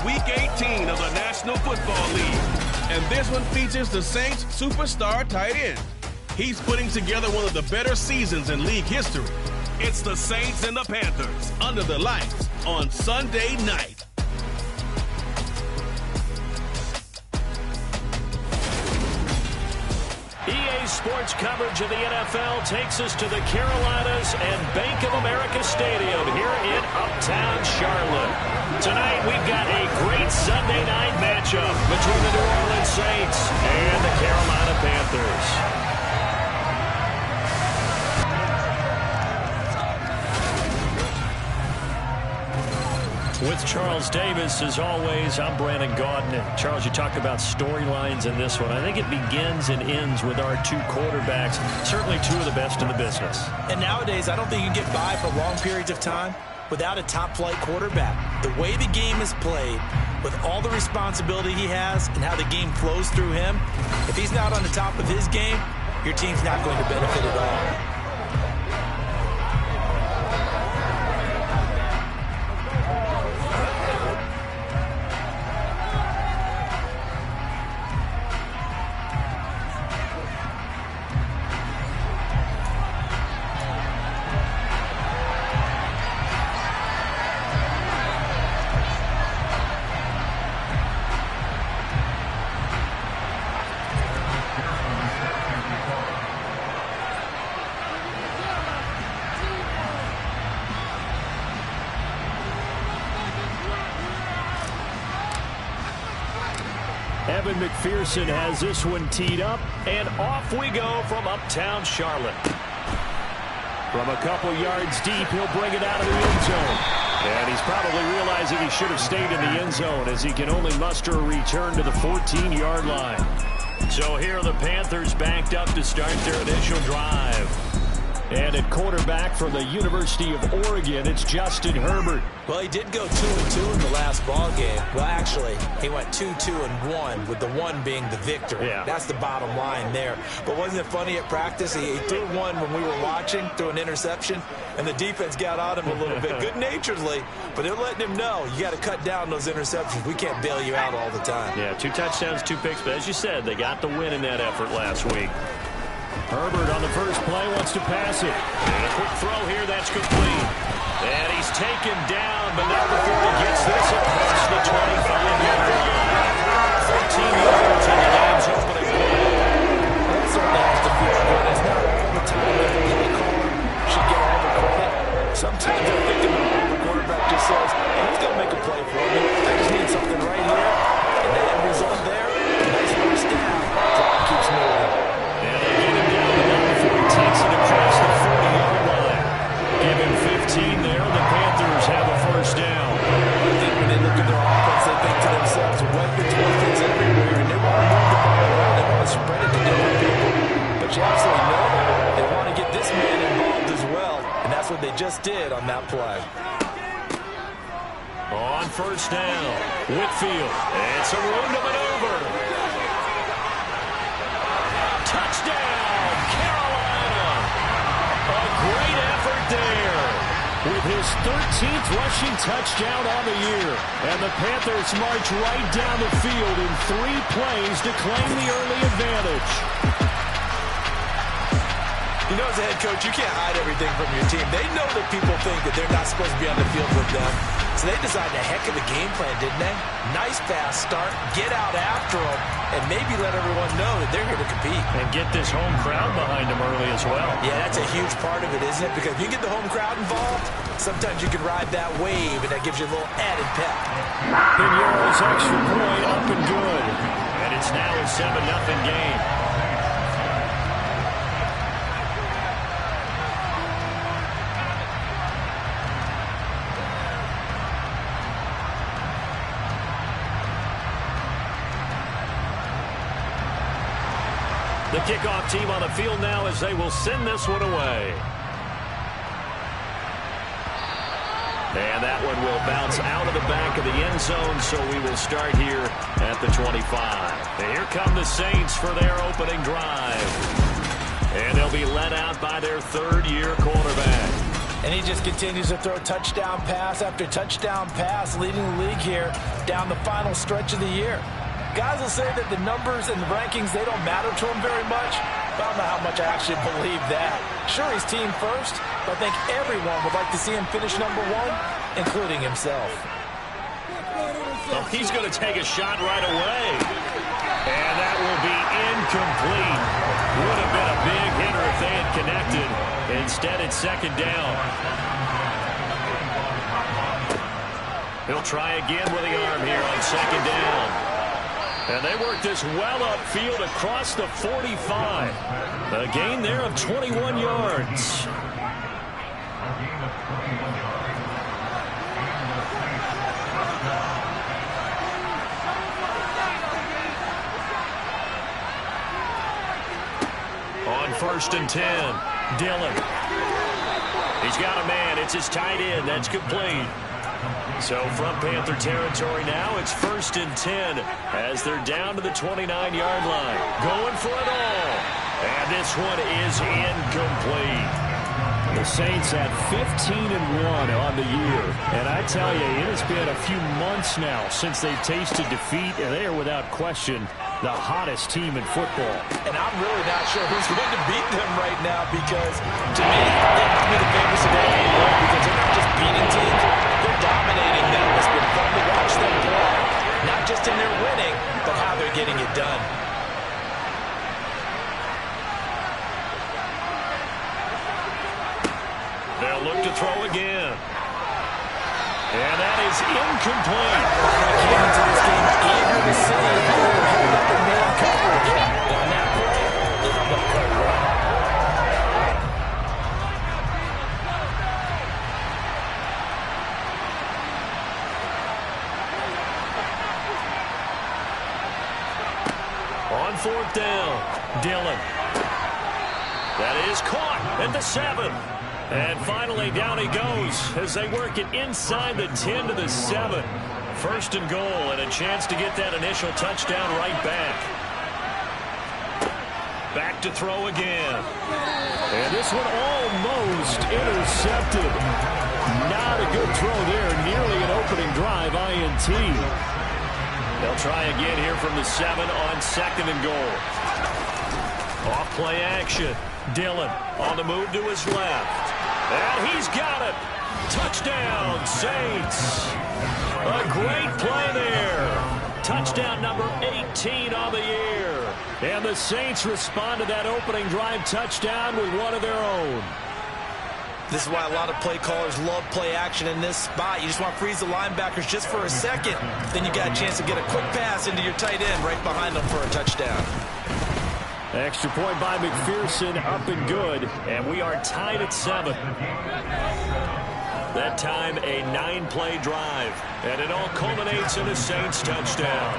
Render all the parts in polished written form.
Week 18 of the National Football League. And this one features the Saints' superstar tight end. He's putting together one of the better seasons in league history. It's the Saints and the Panthers under the lights on Sunday night. EA Sports coverage of the NFL takes us to the Carolinas and Bank of America Stadium here in Uptown Charlotte. Tonight we've got a great Sunday night matchup between the New Orleans Saints and the Carolina Panthers. With Charles Davis, as always, I'm Brandon Gaudin. Charles, you talk about storylines in this one. I think it begins and ends with our two quarterbacks, certainly two of the best in the business. And nowadays, I don't think you can get by for long periods of time without a top-flight quarterback. The way the game is played, with all the responsibility he has and how the game flows through him, if he's not on the top of his game, your team's not going to benefit at all. Evan McPherson has this one teed up, and off we go from Uptown Charlotte. From a couple yards deep, he'll bring it out of the end zone. And he's probably realizing he should have stayed in the end zone as he can only muster a return to the 14-yard line. So here are the Panthers backed up to start their initial drive. And at quarterback from the University of Oregon, it's Justin Herbert. Well, he did go 2-2 in the last ball game. Well, actually, he went 2-2-1, with the one being the victory. Yeah. That's the bottom line there. But wasn't it funny at practice? He threw one when we were watching, threw an interception, and the defense got on him a little bit, good-naturedly. But they're letting him know, you got to cut down those interceptions. We can't bail you out all the time. Yeah, 2 touchdowns, 2 picks. But as you said, they got the win in that effort last week. Herbert on the first play wants to pass it. And a quick throw here, that's complete. And he's taken down, but not before he gets this across the 25-yard line. 13 yards in the game's opening play. That certainly has to feel good. It's not all the time that the play caller should get all the credit. Sometimes I'm thinking the quarterback just says, hey, he's going to make a play for me. I just need something right here. And the end result there, nice first down. Clock keeps moving. And they get him down the line before he takes it across the 40-yard line. Give him 15 there. The Panthers have a first down. I think when they look at their offense, they think to themselves, weapons everywhere, and they want to move the ball around. They want to spread it to different people. But you absolutely know they want to get this man involved as well, and that's what they just did on that play. On first down, Whitfield. It's a room to maneuver. Touchdown, Carolina! A great effort there with his 13th rushing touchdown on the year. And the Panthers march right down the field in 3 plays to claim the early advantage. You know, as a head coach, you can't hide everything from your team. They know that people think that they're not supposed to be on the field with them. So they designed a heck of a game plan, didn't they? Nice fast start, get out after them, and maybe let everyone know that they're here to compete. And get this home crowd behind them early as well. Yeah, that's a huge part of it, isn't it? Because if you get the home crowd involved, sometimes you can ride that wave, and that gives you a little added pep. Pinheiro's extra point up and good. And it's now a 7-0 game. The kickoff team on the field now as they will send this one away. And that one will bounce out of the back of the end zone, so we will start here at the 25. And here come the Saints for their opening drive. And they'll be led out by their third-year quarterback. And he just continues to throw touchdown pass after touchdown pass, leading the league here down the final stretch of the year. Guys will say that the numbers and the rankings, they don't matter to him very much. But I don't know how much I actually believe that. Sure, he's team first, but I think everyone would like to see him finish number one, including himself. Well, he's going to take a shot right away. And that will be incomplete. Would have been a big hitter if they had connected. Instead, it's second down. He'll try again with the arm here on second down. And they work this well upfield across the 45. A gain there of 21 yards. On 1st and 10, Dillon. He's got a man. It's his tight end. That's complete. So from Panther territory now, it's 1st and 10 as they're down to the 29-yard line. Going for it all. And this one is incomplete. The Saints at 15-1 on the year. And I tell you, it has been a few months now since they've tasted defeat, and they are without question the hottest team in football. And I'm really not sure who's going to beat them right now because, to me, they must be the favorites of the world because they're not just beating teams, they're dominating them. It's been fun to watch them play, not just in their winning, but how they're getting it done. They'll look to throw again. And that is incomplete. I came into this game eager to see how they were holding up in man coverage. And on that play, they held up quite well. On 4th down, Dillon. That is caught at the 7. And finally, down he goes as they work it inside the 10 to the 7. 1st and goal, and a chance to get that initial touchdown right back. Back to throw again. And this one almost intercepted. Not a good throw there. Nearly an opening drive, INT. They'll try again here from the 7 on 2nd and goal. Off play action. Dillon on the move to his left. And he's got it. Touchdown, Saints. A great play there. Touchdown number 18 on the year. And the Saints respond to that opening drive touchdown with one of their own. This is why a lot of play callers love play action in this spot. You just want to freeze the linebackers just for a second. Then you got a chance to get a quick pass into your tight end right behind them for a touchdown. Extra point by McPherson, up and good. And we are tied at 7. That time a 9-play drive. And it all culminates in a Saints touchdown.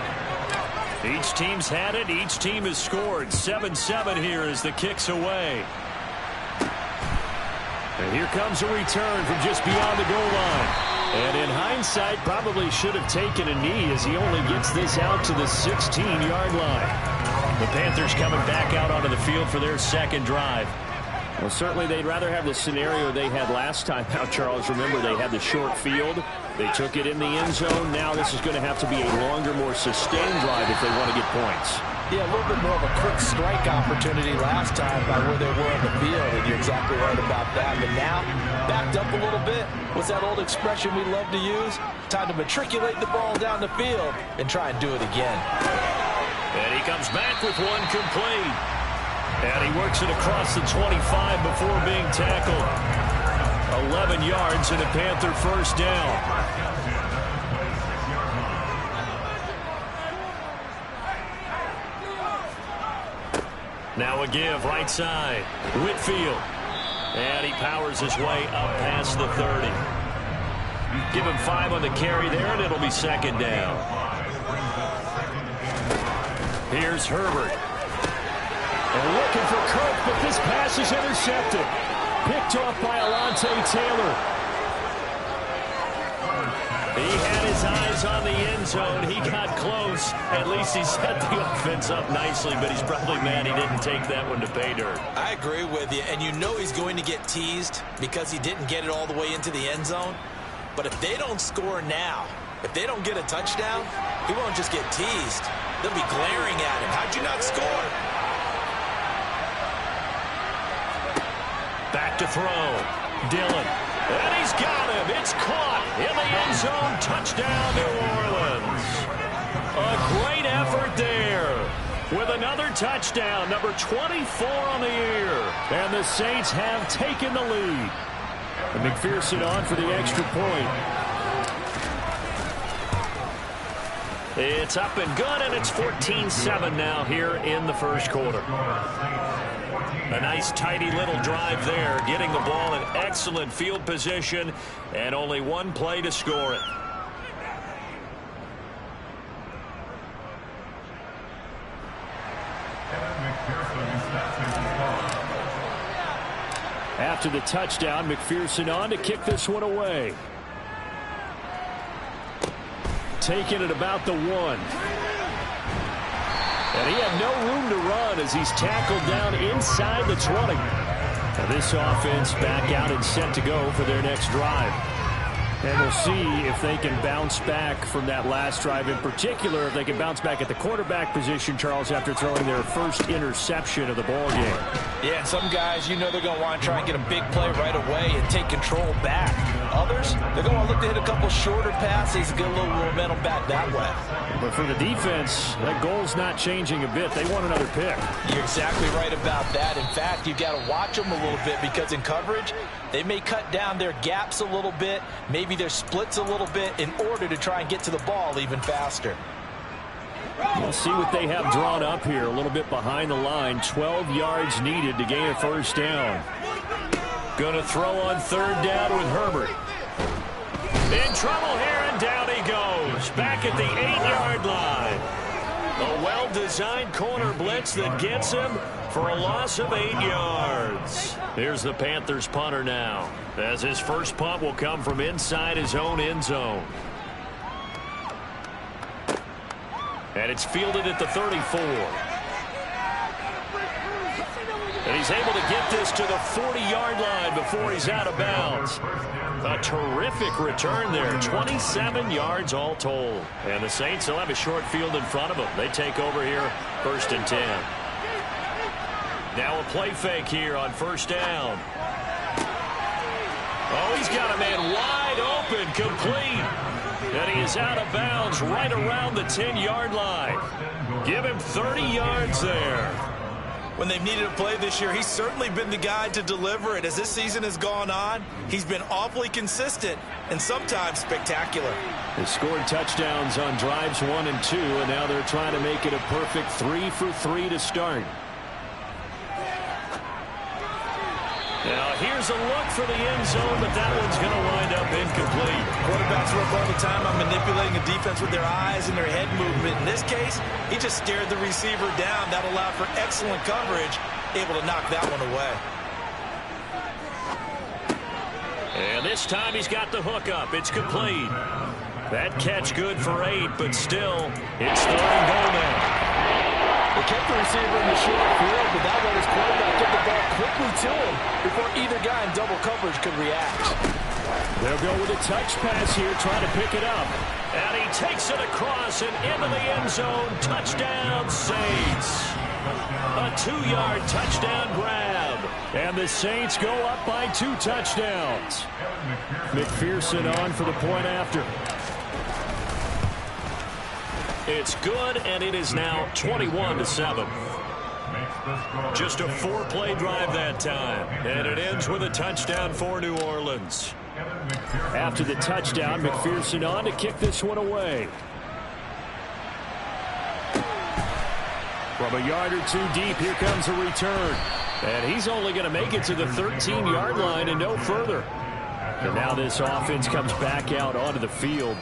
Each team's had it. Each team has scored. 7-7 here as the kick's away. And here comes a return from just beyond the goal line. And in hindsight, probably should have taken a knee as he only gets this out to the 16-yard line. The Panthers coming back out onto the field for their second drive. Well, certainly they'd rather have the scenario they had last time out, Charles. Remember, they had the short field. They took it in the end zone. Now this is going to have to be a longer, more sustained drive if they want to get points. Yeah, a little bit more of a quick strike opportunity last time by where they were on the field, and you're exactly right about that. But now, backed up a little bit. What's that old expression we love to use? Time to matriculate the ball down the field and try and do it again. And he comes back with one complete. And he works it across the 25 before being tackled. 11 yards and a Panther first down. Now a give right side. Whitfield. And he powers his way up past the 30. Give him 5 on the carry there, and it'll be second down. Here's Herbert. And looking for Kirk, but this pass is intercepted. Picked off by Alontae Taylor. He had his his eyes on the end zone. He got close. At least he set the offense up nicely, but he's probably mad he didn't take that one to pay dirt. I agree with you, and you know he's going to get teased because he didn't get it all the way into the end zone. But if they don't score now, if they don't get a touchdown, he won't just get teased. They'll be glaring at him. How'd you not score? Back to throw. Dillon. And he's got him. It's caught in the end zone. Touchdown, New Orleans. A great effort there with another touchdown, number 24 on the year. And the Saints have taken the lead. And McPherson on for the extra point. It's up and good, and it's 14-7 now here in the first quarter. A nice, tidy little drive there, getting the ball in excellent field position, and only one play to score it. After the touchdown, McPherson on to kick this one away. Taking it about the 1. And he had no room to run as he's tackled down inside the 20. Now this offense back out and set to go for their next drive. And we'll see if they can bounce back from that last drive, in particular if they can bounce back at the quarterback position, Charles, after throwing their first interception of the ball game. Yeah, and some guys, you know they're going to want to try and get a big play right away and take control back. Others, they're going to want to look to hit a couple shorter passes and get a little momentum back that way. But for the defense, that goal's not changing a bit. They want another pick. You're exactly right about that. In fact, you've got to watch them a little bit because in coverage, they may cut down their gaps a little bit, maybe their splits a little bit in order to try and get to the ball even faster. We'll see what they have drawn up here a little bit behind the line. 12 yards needed to gain a first down. Going to throw on third down with Herbert. In trouble here, and down he goes. Back at the 8-yard line. A well-designed corner blitz that gets him for a loss of 8 yards. Here's the Panthers punter now, as his first punt will come from inside his own end zone. And it's fielded at the 34. And he's able to get this to the 40-yard line before he's out of bounds. A terrific return there. 27 yards all told. And the Saints will have a short field in front of them. They take over here, 1st and 10. Now a play fake here on first down. Oh, he's got a man wide open, complete. And he is out of bounds right around the 10-yard line. Give him 30 yards there. When they've needed a play this year, he's certainly been the guy to deliver it. As this season has gone on, he's been awfully consistent and sometimes spectacular. They scored touchdowns on drives 1 and 2, and now they're trying to make it a perfect 3 for 3 to start. Now here's a look for the end zone, but that one's going to wind up incomplete. Quarterbacks work all the time on manipulating a defense with their eyes and their head movement. In this case, he just stared the receiver down. That allowed for excellent coverage, able to knock that one away. And this time he's got the hook up. It's complete. That catch good for 8, but still, it's 3rd and goal now. They kept the receiver in the short field, but that let his quarterback get the ball quickly to him before either guy in double coverage could react. They'll go with a touch pass here, trying to pick it up. And he takes it across and into the end zone. Touchdown, Saints. A 2-yard touchdown grab. And the Saints go up by 2 touchdowns. McPherson on for the point after. It's good, and it is now 21-7. Just a 4-play drive that time, and it ends with a touchdown for New Orleans. After the touchdown, McPherson on to kick this one away. From a yard or 2 deep, here comes a return. And he's only going to make it to the 13-yard line and no further. And now this offense comes back out onto the field.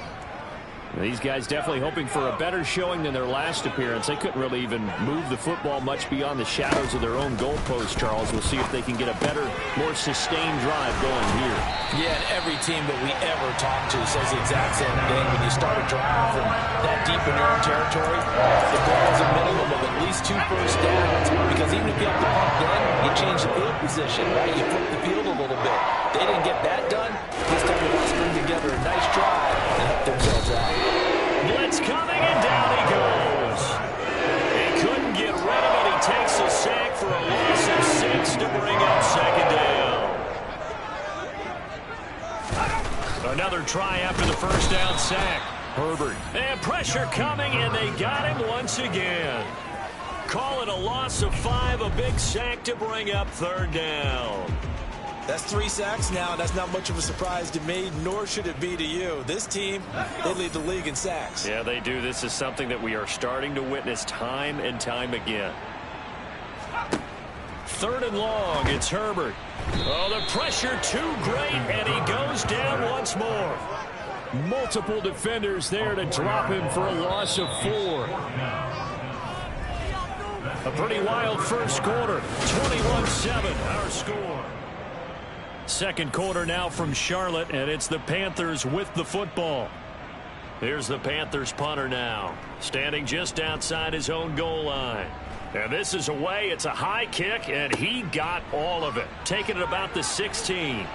These guys definitely hoping for a better showing than their last appearance. They couldn't really even move the football much beyond the shadows of their own goalpost, Charles. We'll see if they can get a better, more sustained drive going here. Yeah, and every team that we ever talk to says the exact same thing. When you start a drive from that deep in your own territory, the goal is a minimum of at least 2 first downs. Because even if you have to punt then, you change the field position, right? You flip the field a little bit. They didn't get that done. This time they want to string together a nice drive and help themselves out. Blitz coming, and down he goes. He couldn't get rid of it. He takes a sack for a loss of 6 to bring up second down. Another try after the first down sack. Herbert. And pressure coming, and they got him once again. Call it a loss of 5, a big sack to bring up third down. That's 3 sacks now. That's not much of a surprise to me, nor should it be to you. This team, they lead the league in sacks. Yeah, they do. This is something that we are starting to witness time and time again. Third and long, it's Herbert. Oh, the pressure too great, and he goes down once more. Multiple defenders there to drop him for a loss of 4. A pretty wild first quarter. 21-7, our score. Second quarter now from Charlotte, and it's the Panthers with the football. Here's the Panthers punter now, standing just outside his own goal line. And this is away. It's a high kick, and he got all of it, taking it about the 16.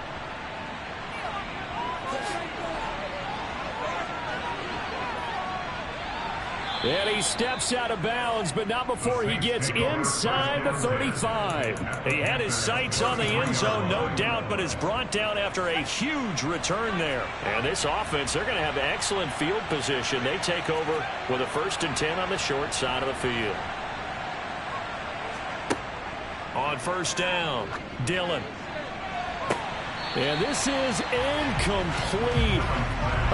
And he steps out of bounds, but not before he gets inside the 35. He had his sights on the end zone, no doubt, but is brought down after a huge return there. And this offense, they're going to have excellent field position. They take over with a 1st and 10 on the short side of the field. On first down, Dillon. And this is incomplete.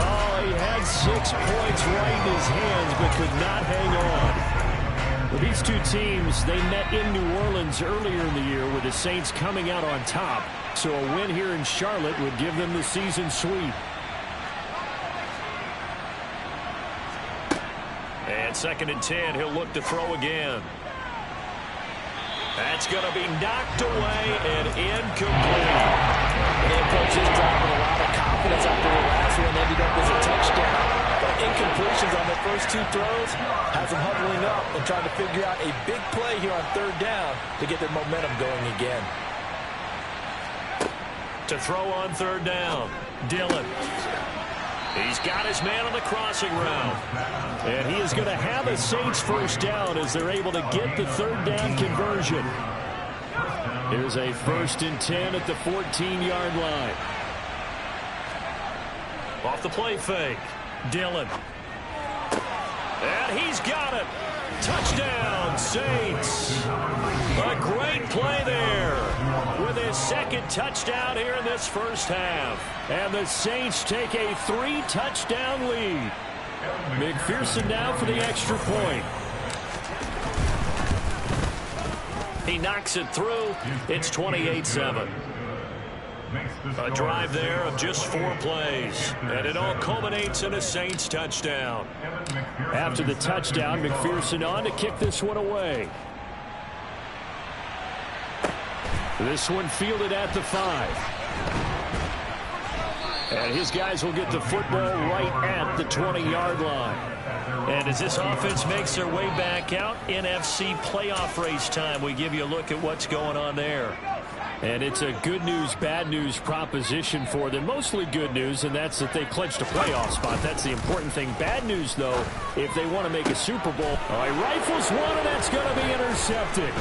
Oh, he had 6 points right in his hands, but could not hang on. Well, these two teams, they met in New Orleans earlier in the year with the Saints coming out on top. So a win here in Charlotte would give them the season sweep. And 2nd and 10, he'll look to throw again. That's going to be knocked away and incomplete. The coach is driving a lot of confidence after the last one ended up as a touchdown. But incompletions on their first 2 throws has them huddling up and trying to figure out a big play here on 3rd down to get their momentum going again. To throw on 3rd down, Dillon. He's got his man on the crossing route. And he is going to have a Saints first down as they're able to get the 3rd down conversion. Here's a 1st and 10 at the 14-yard line. Off the play fake, Dillon. And he's got it. Touchdown, Saints. A great play there with his 2nd touchdown here in this first half. And the Saints take a 3-touchdown lead. McPherson now for the extra point. He knocks it through. It's 28-7. A drive there of just 4 plays. And it all culminates in a Saints touchdown. After the touchdown, McPherson on to kick this one away. This one fielded at the 5. And his guys will get the football right at the 20-yard line. And as this offense makes their way back out, NFC playoff race time, we give you a look at what's going on there. And it's a good news, bad news proposition for them. Mostly good news, and that's that they clinched a playoff spot. That's the important thing. Bad news, though, if they want to make a Super Bowl. All right, rifles one, and that's going to be intercepted.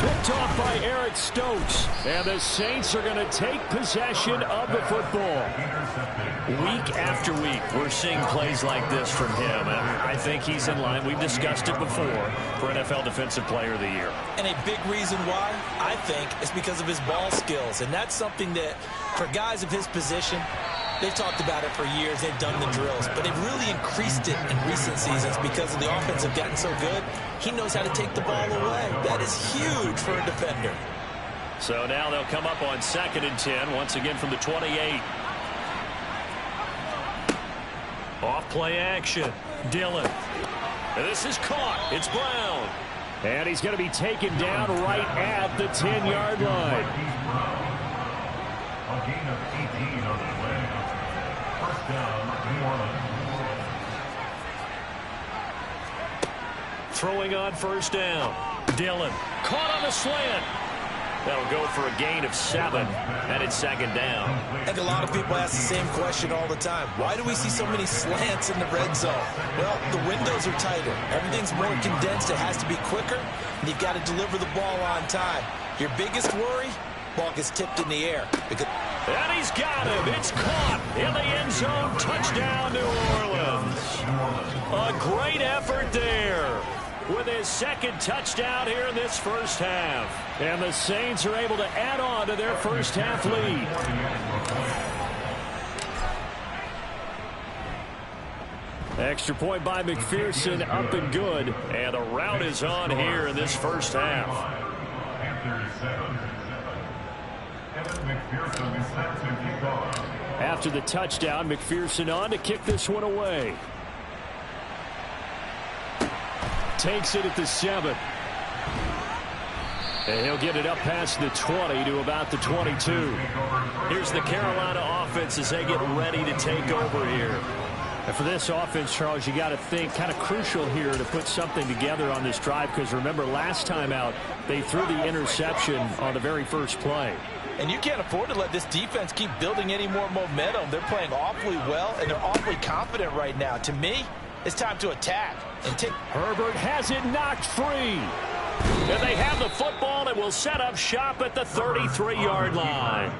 Picked off by Eric Stokes. And the Saints are going to take possession of the football. Week after week, we're seeing plays like this from him. And I think he's in line. We've discussed it before for NFL Defensive Player of the Year. And a big reason why, I think, is because of his ball skills. And that's something that, for guys of his position, they've talked about it for years. They've done the drills. But they've really increased it in recent seasons because of the offense have gotten so good. He knows how to take the ball away. That is huge for a defender. So now they'll come up on 2nd and 10, once again from the 28. Off play action. Dillon. And this is caught. It's Brown. And he's going to be taken down right at the 10-yard line. A gain of 18 on the play. First down, New Orleans. Throwing on first down. Dillon caught on the slant. That'll go for a gain of 7, and it's second down. I think a lot of people ask the same question all the time. Why do we see so many slants in the red zone? Well, the windows are tighter. Everything's more condensed. It has to be quicker, and you've got to deliver the ball on time. Your biggest worry, ball gets tipped in the air. And he's got him. It's caught in the end zone. Touchdown, New Orleans. A great effort there with his second touchdown here in this first half. And the Saints are able to add on to their first half lead. Extra point by McPherson, up and good. And the route is on here in this first half. Panthers 7. McPherson is set to kick off. After the touchdown, McPherson on to kick this one away. Takes it at the 7. And he'll get it up past the 20 to about the 22. Here's the Carolina offense as they get ready to take over here. And for this offense, Charles, you got to think kind of crucial here to put something together on this drive, because remember last time out they threw the interception on the very first play. And you can't afford to let this defense keep building any more momentum. They're playing awfully well, and they're awfully confident right now. To me, it's time to attack. Herbert has it knocked free. And they have the football and will set up shop at the 33-yard line.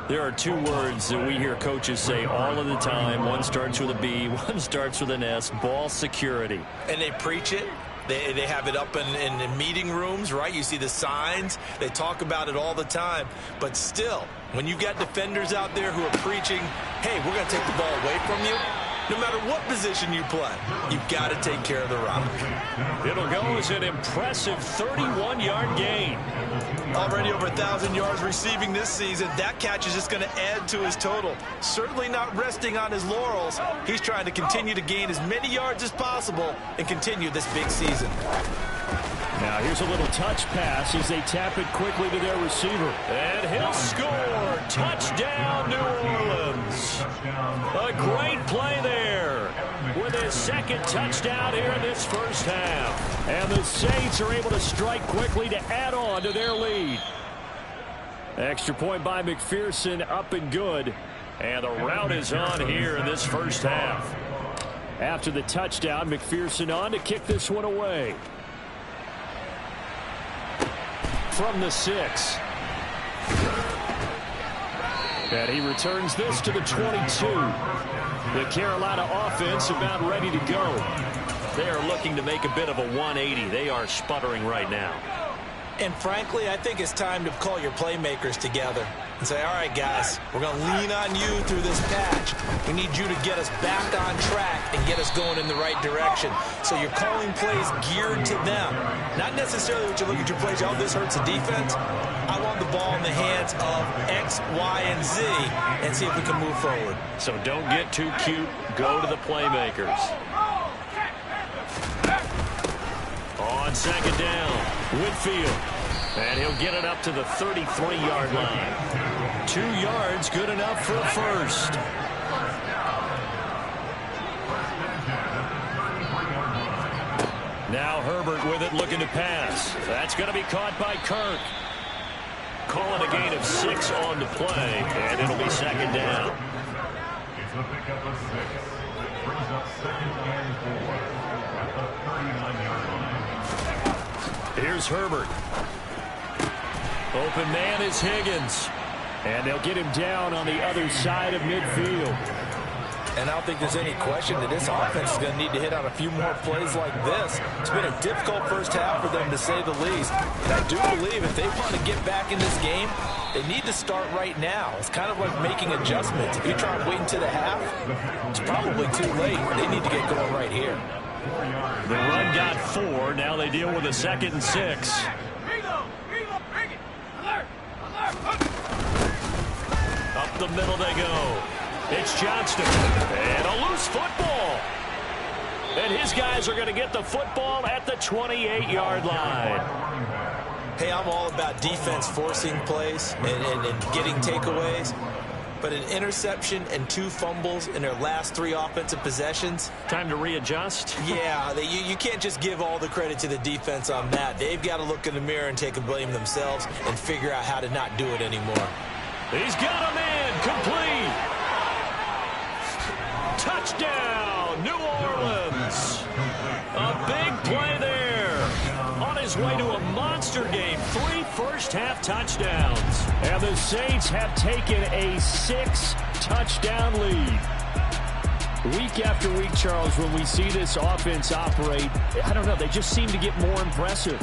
There are two words that we hear coaches say all of the time. One starts with a B, one starts with an S. Ball security. And they preach it. They have it up in meeting rooms, right? You see the signs. They talk about it all the time. But still, when you got defenders out there who are preaching, hey, we're going to take the ball away from you, no matter what position you play, you've got to take care of the rock. It'll go as an impressive 31-yard gain. Already over 1,000 yards receiving this season. That catch is just going to add to his total. Certainly not resting on his laurels. He's trying to continue to gain as many yards as possible and continue this big season. Now here's a little touch pass as they tap it quickly to their receiver. And he'll score. Touchdown, New Orleans. A great play there with his second touchdown here in this first half. And the Saints are able to strike quickly to add on to their lead. Extra point by McPherson, up and good. And the route is on here in this first half. After the touchdown, McPherson on to kick this one away. From the 6. And he returns this to the 22. The Carolina offense about ready to go. They are looking to make a bit of a 180. They are sputtering right now. And frankly, I think it's time to call your playmakers together and say, all right, guys, we're going to lean on you through this patch. We need you to get us back on track and get us going in the right direction. So you're calling plays geared to them. Not necessarily what you look at your plays, oh, this hurts the defense. I want the ball in the hands of X, Y, and Z and see if we can move forward. So don't get too cute. Go to the playmakers. On second down, Whitfield. And he'll get it up to the 33-yard line. 2 yards, good enough for a first. Now Herbert with it, looking to pass. That's going to be caught by Kirk. Calling a gain of 6 on the play, and it'll be second down. It's a pickup of 6. Brings up second and 4 at the 39-yard line. Here's Herbert. Open man is Higgins. And they'll get him down on the other side of midfield. And I don't think there's any question that this offense is going to need to hit on a few more plays like this. It's been a difficult first half for them, to say the least. And I do believe if they want to get back in this game, they need to start right now. It's kind of like making adjustments. If you try and wait until the half, it's probably too late. They need to get going right here. The run got 4. Now they deal with a 2nd and 6. Up the middle they go. It's Johnston. And a loose football. And his guys are going to get the football at the 28-yard line. Hey, I'm all about defense forcing plays and getting takeaways. But an interception and 2 fumbles in their last 3 offensive possessions. Time to readjust? Yeah, you can't just give all the credit to the defense on that. They've got to look in the mirror and take a blame themselves and figure out how to not do it anymore. He's got a man complete. Touchdown, New Orleans. A big play there. On his way to a monster game. 3 first-half touchdowns. And the Saints have taken a 6-touchdown lead. Week after week, Charles, when we see this offense operate, I don't know, they just seem to get more impressive.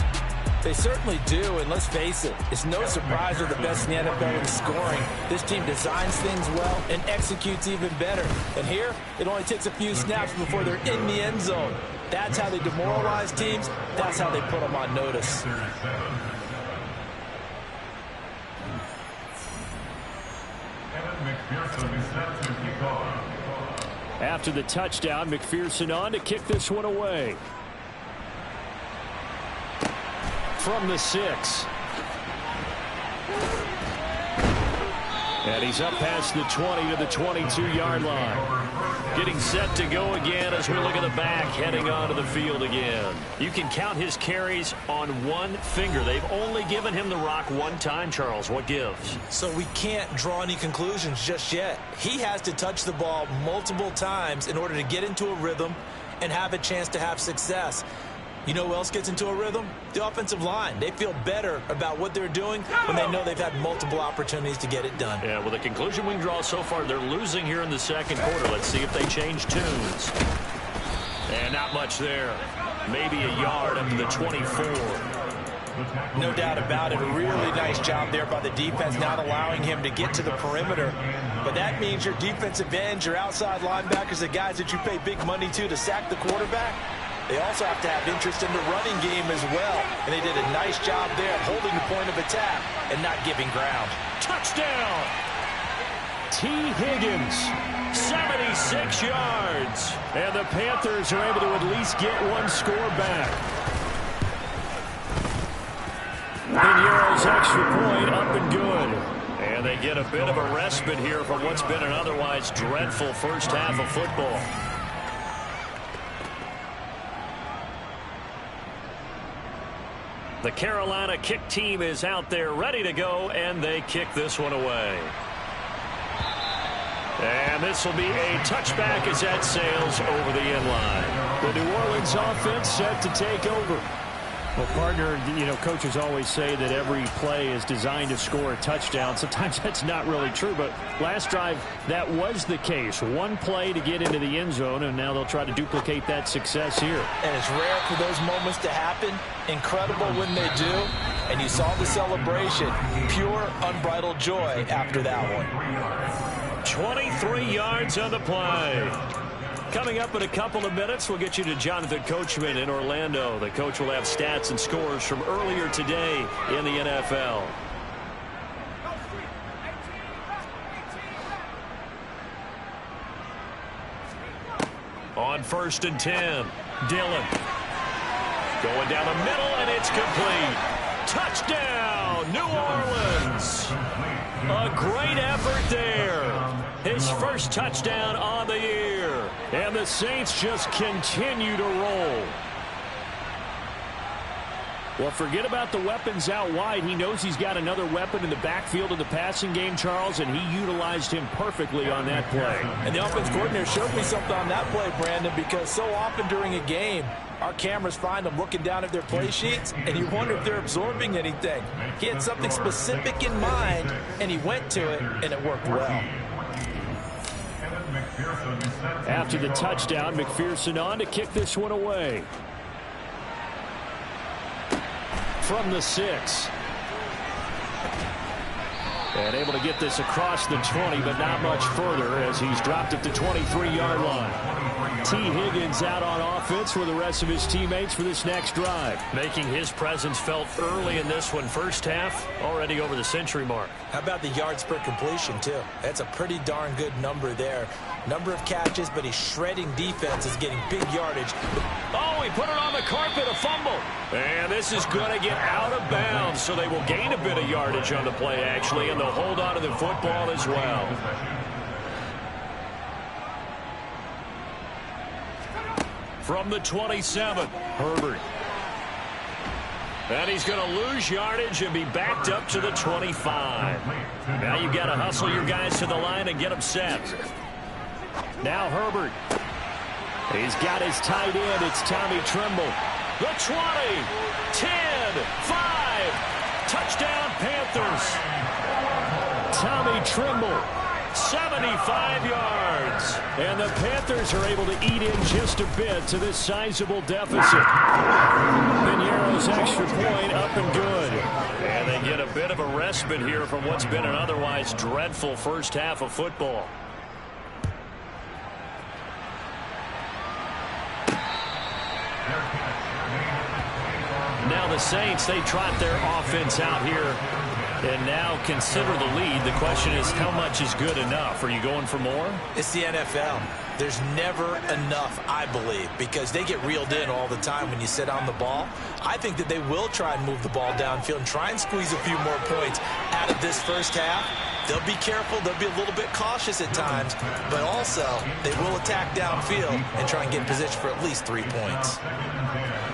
They certainly do, and let's face it, it's no surprise they're the best in the NFL in scoring. This team designs things well and executes even better. And here, it only takes a few snaps before they're in the end zone. That's how they demoralize teams. That's how they put them on notice. After the touchdown, McPherson on to kick this one away. From the 6. And he's up past the 20 to the 22-yard line. Getting set to go again as we look at the back, heading onto the field again. You can count his carries on one finger. They've only given him the rock one time, Charles. What gives? So we can't draw any conclusions just yet. He has to touch the ball multiple times in order to get into a rhythm and have a chance to have success. You know who else gets into a rhythm? The offensive line. They feel better about what they're doing when they know they've had multiple opportunities to get it done. Yeah, well, the conclusion we can draw so far, they're losing here in the second quarter. Let's see if they change tunes. And not much there. Maybe a yard up to the 24. No doubt about it. A really nice job there by the defense, not allowing him to get to the perimeter. But that means your defensive ends, your outside linebackers, the guys that you pay big money to sack the quarterback, they also have to have interest in the running game as well. And they did a nice job there holding the point of attack and not giving ground. Touchdown! T. Higgins, 76 yards. And the Panthers are able to at least get one score back. Piñeiro's extra point up and good. And they get a bit of a respite here from what's been an otherwise dreadful first half of football. The Carolina kick team is out there ready to go, and they kick this one away. And this will be a touchback as that sails over the end line. The New Orleans offense set to take over. Well, partner, you know, coaches always say that every play is designed to score a touchdown. Sometimes that's not really true, but last drive, that was the case. One play to get into the end zone, and now they'll try to duplicate that success here. And it's rare for those moments to happen. Incredible when they do. And you saw the celebration. Pure, unbridled joy after that one. 23 yards on the play. Coming up in a couple of minutes, we'll get you to Jonathan Coachman in Orlando. The coach will have stats and scores from earlier today in the NFL. On 1st and 10, Dillon. Going down the middle, and it's complete. Touchdown, New Orleans. A great effort there. His first touchdown on the year. And the Saints just continue to roll. Well, forget about the weapons out wide. He knows he's got another weapon in the backfield of the passing game, Charles, and he utilized him perfectly on that play. And the offense coordinator showed me something on that play, Brandon, because so often during a game, our cameras find them looking down at their play sheets, and you wonder if they're absorbing anything. He had something specific in mind, and he went to it, and it worked well. After the touchdown, McPherson on to kick this one away. From the 6. And able to get this across the 20, but not much further as he's dropped at the 23-yard line. T. Higgins out on offense for the rest of his teammates for this next drive. Making his presence felt early in this one. First half, already over the century mark. How about the yards per completion, too? That's a pretty darn good number there. Number of catches, but he's shredding defense, is getting big yardage. Oh, he put it on the carpet, a fumble. And this is going to get out of bounds, so they will gain a bit of yardage on the play, actually, and they'll hold on to the football as well. From the 27, Herbert. And he's going to lose yardage and be backed up to the 25. Now you've got to hustle your guys to the line and get them set. Now Herbert. He's got his tight end. It's Tommy Tremble. The 20, 10, 5. Touchdown, Panthers. Tommy Tremble. 75 yards. And the Panthers are able to eat in just a bit to this sizable deficit. Piñeiro's extra point up and good. And they get a bit of a respite here from what's been an otherwise dreadful first half of football. Now the Saints, they trot their offense out here and now consider the lead. The question is, how much is good enough? Are you going for more? It's the NFL. There's never enough, I believe, because they get reeled in all the time when you sit on the ball. I think that they will try and move the ball downfield and try and squeeze a few more points out of this first half. They'll be careful. They'll be a little bit cautious at times, but also they will attack downfield and try and get in position for at least 3 points.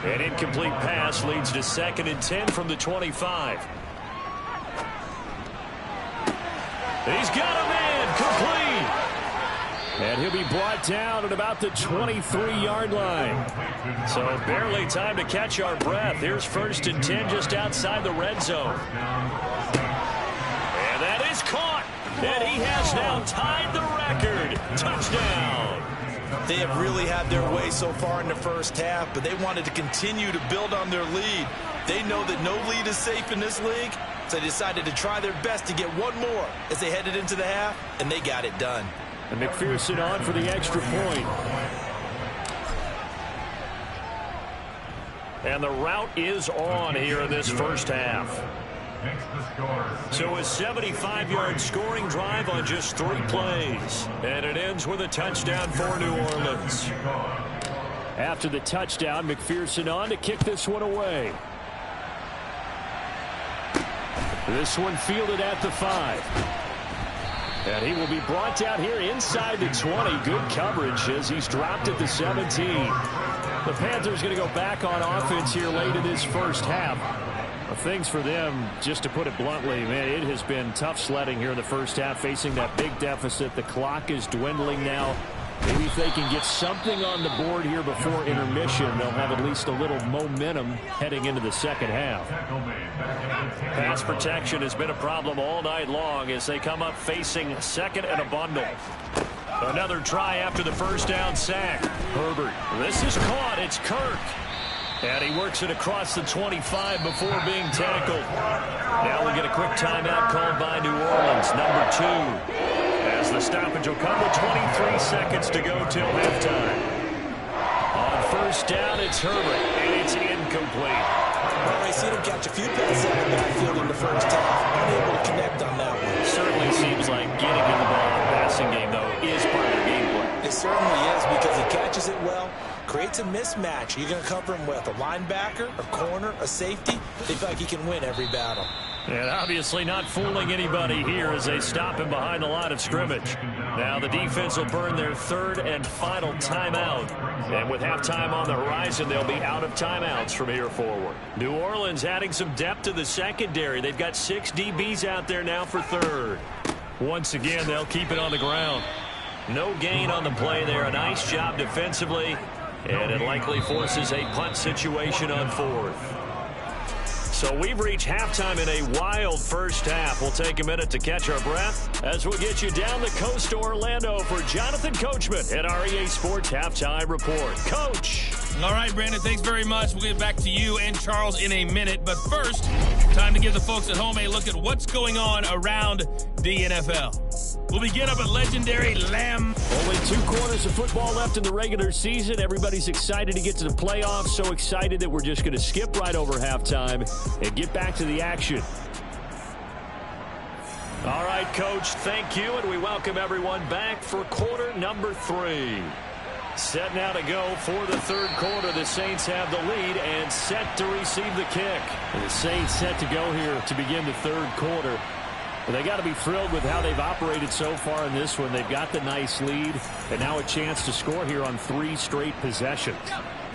An incomplete pass leads to 2nd and 10 from the 25. He's got a man complete. And he'll be brought down at about the 23-yard line. So barely time to catch our breath. Here's 1st and 10 just outside the red zone. And that is caught. And he has now tied the record. Touchdown. They have really had their way so far in the first half, but they wanted to continue to build on their lead. They know that no lead is safe in this league, so they decided to try their best to get one more as they headed into the half, and they got it done. And McPherson on for the extra point. And the route is on here in this first half. So a 75-yard scoring drive on just 3 plays. And it ends with a touchdown for New Orleans. After the touchdown, McPherson on to kick this one away. This one fielded at the 5. And he will be brought down here inside the 20. Good coverage as he's dropped at the 17. The Panthers going to go back on offense here late in this first half. Things for them, just to put it bluntly, man, it has been tough sledding here in the first half, facing that big deficit. The clock is dwindling now. Maybe if they can get something on the board here before intermission, they'll have at least a little momentum heading into the second half. Pass protection has been a problem all night long as they come up facing 2nd and a bundle. Another try after the first down sack. Herbert. This is caught. It's Kirk. And he works it across the 25 before being tackled. Now we get a quick timeout called by New Orleans, number 2. As the stoppage will come with 23 seconds to go till halftime. On first down, it's Herbert, and it's incomplete. Well, I seen him catch a few passes out of the backfield in the first half. Unable to connect on that one. Certainly seems like getting in the ball in the passing game, though, is part of their game plan. It certainly is because he catches it well. Creates a mismatch. You're going to cover him with a linebacker, a corner, a safety. They feel like he can win every battle. And obviously not fooling anybody here as they stop him behind the line of scrimmage. Now the defense will burn their 3rd and final timeout. And with halftime on the horizon, they'll be out of timeouts from here forward. New Orleans adding some depth to the secondary. They've got 6 DBs out there now for 3rd. Once again, they'll keep it on the ground. No gain on the play there. A nice job defensively. And it likely forces a punt situation on 4th. So we've reached halftime in a wild first half. We'll take a minute to catch our breath as we'll get you down the coast to Orlando for Jonathan Coachman at our EA Sports Halftime Report. Coach. All right, Brandon, thanks very much. We'll get back to you and Charles in a minute. But first, time to give the folks at home a look at what's going on around the NFL. We'll begin up at legendary Lamb. Only 2 quarters of football left in the regular season. Everybody's excited to get to the playoffs. So excited that we're just going to skip right over halftime and get back to the action. All right, Coach, thank you, and we welcome everyone back for quarter number 3. Set now to go for the third quarter. The Saints have the lead and set to receive the kick. And the Saints set to go here to begin the third quarter. But they got to be thrilled with how they've operated so far in this one. They've got the nice lead, and now a chance to score here on 3 straight possessions.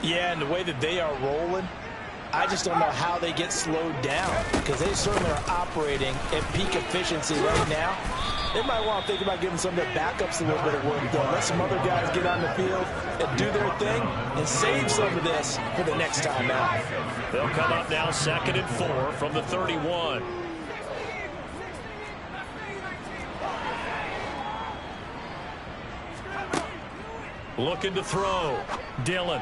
Yeah, and the way that they are rolling, I just don't know how they get slowed down, because they certainly are operating at peak efficiency right now. They might want to think about giving some of their backups a little bit of work done. Let some other guys get on the field and do their thing and save some of this for the next time out. They'll come up now 2nd and 4 from the 31. Looking to throw. Dillon.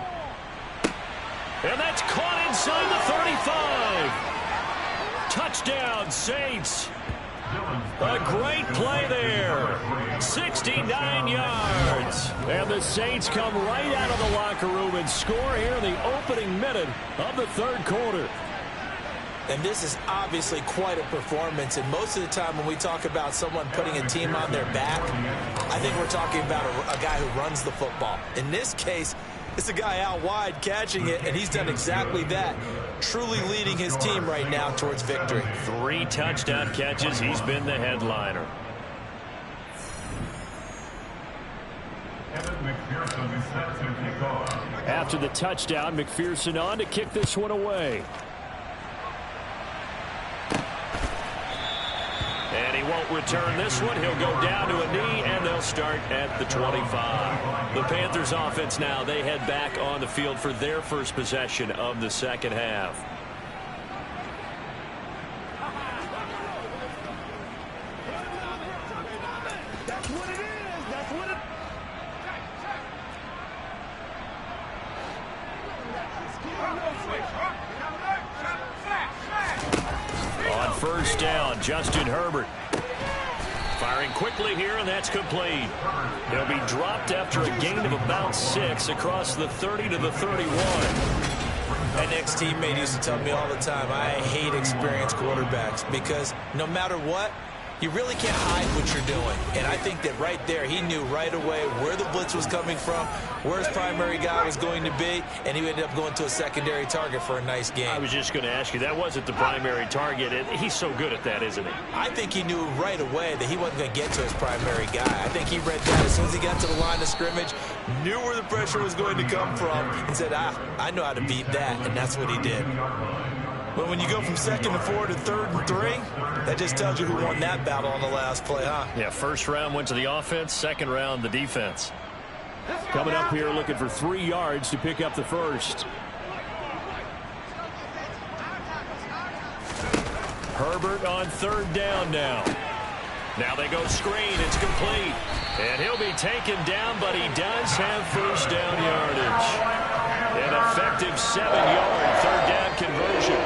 And that's caught inside the 35. Touchdown, Saints. A great play there. 69 yards. And the Saints come right out of the locker room and score here in the opening minute of the third quarter. And this is obviously quite a performance. And most of the time when we talk about someone putting a team on their back, I think we're talking about a guy who runs the football. In this case, it's a guy out wide catching it, and he's done exactly that, truly leading his team right now towards victory. 3 touchdown catches. He's been the headliner. After the touchdown, McPherson on to kick this one away. And he won't return this one. He'll go down to a knee, and they'll start at the 25. The Panthers offense now, they head back on the field for their first possession of the second half. That's what it is. That's what it On first down, Justin Herbert. Firing quickly here, and that's complete. He'll be dropped after a gain of about 6 across the 30 to the 31. An ex-teammate used to tell me all the time, I hate experienced quarterbacks because no matter what, you really can't hide what you're doing. And I think that right there, he knew right away where the blitz was coming from, where his primary guy was going to be, and he ended up going to a secondary target for a nice game. I was just going to ask you, that wasn't the primary target. He's so good at that, isn't he? I think he knew right away that he wasn't going to get to his primary guy. I think he read that as soon as he got to the line of scrimmage, knew where the pressure was going to come from, and said, I know how to beat that, and that's what he did. But when you go from 2nd and 4 to 3rd and 3, that just tells you who won that battle on the last play, huh? Yeah, first round went to the offense, second round the defense. Coming up here looking for 3 yards to pick up the first. Herbert on 3rd down now. Now they go screen. It's complete. And he'll be taken down, but he does have first down yardage. An effective 7-yard 3rd down conversion.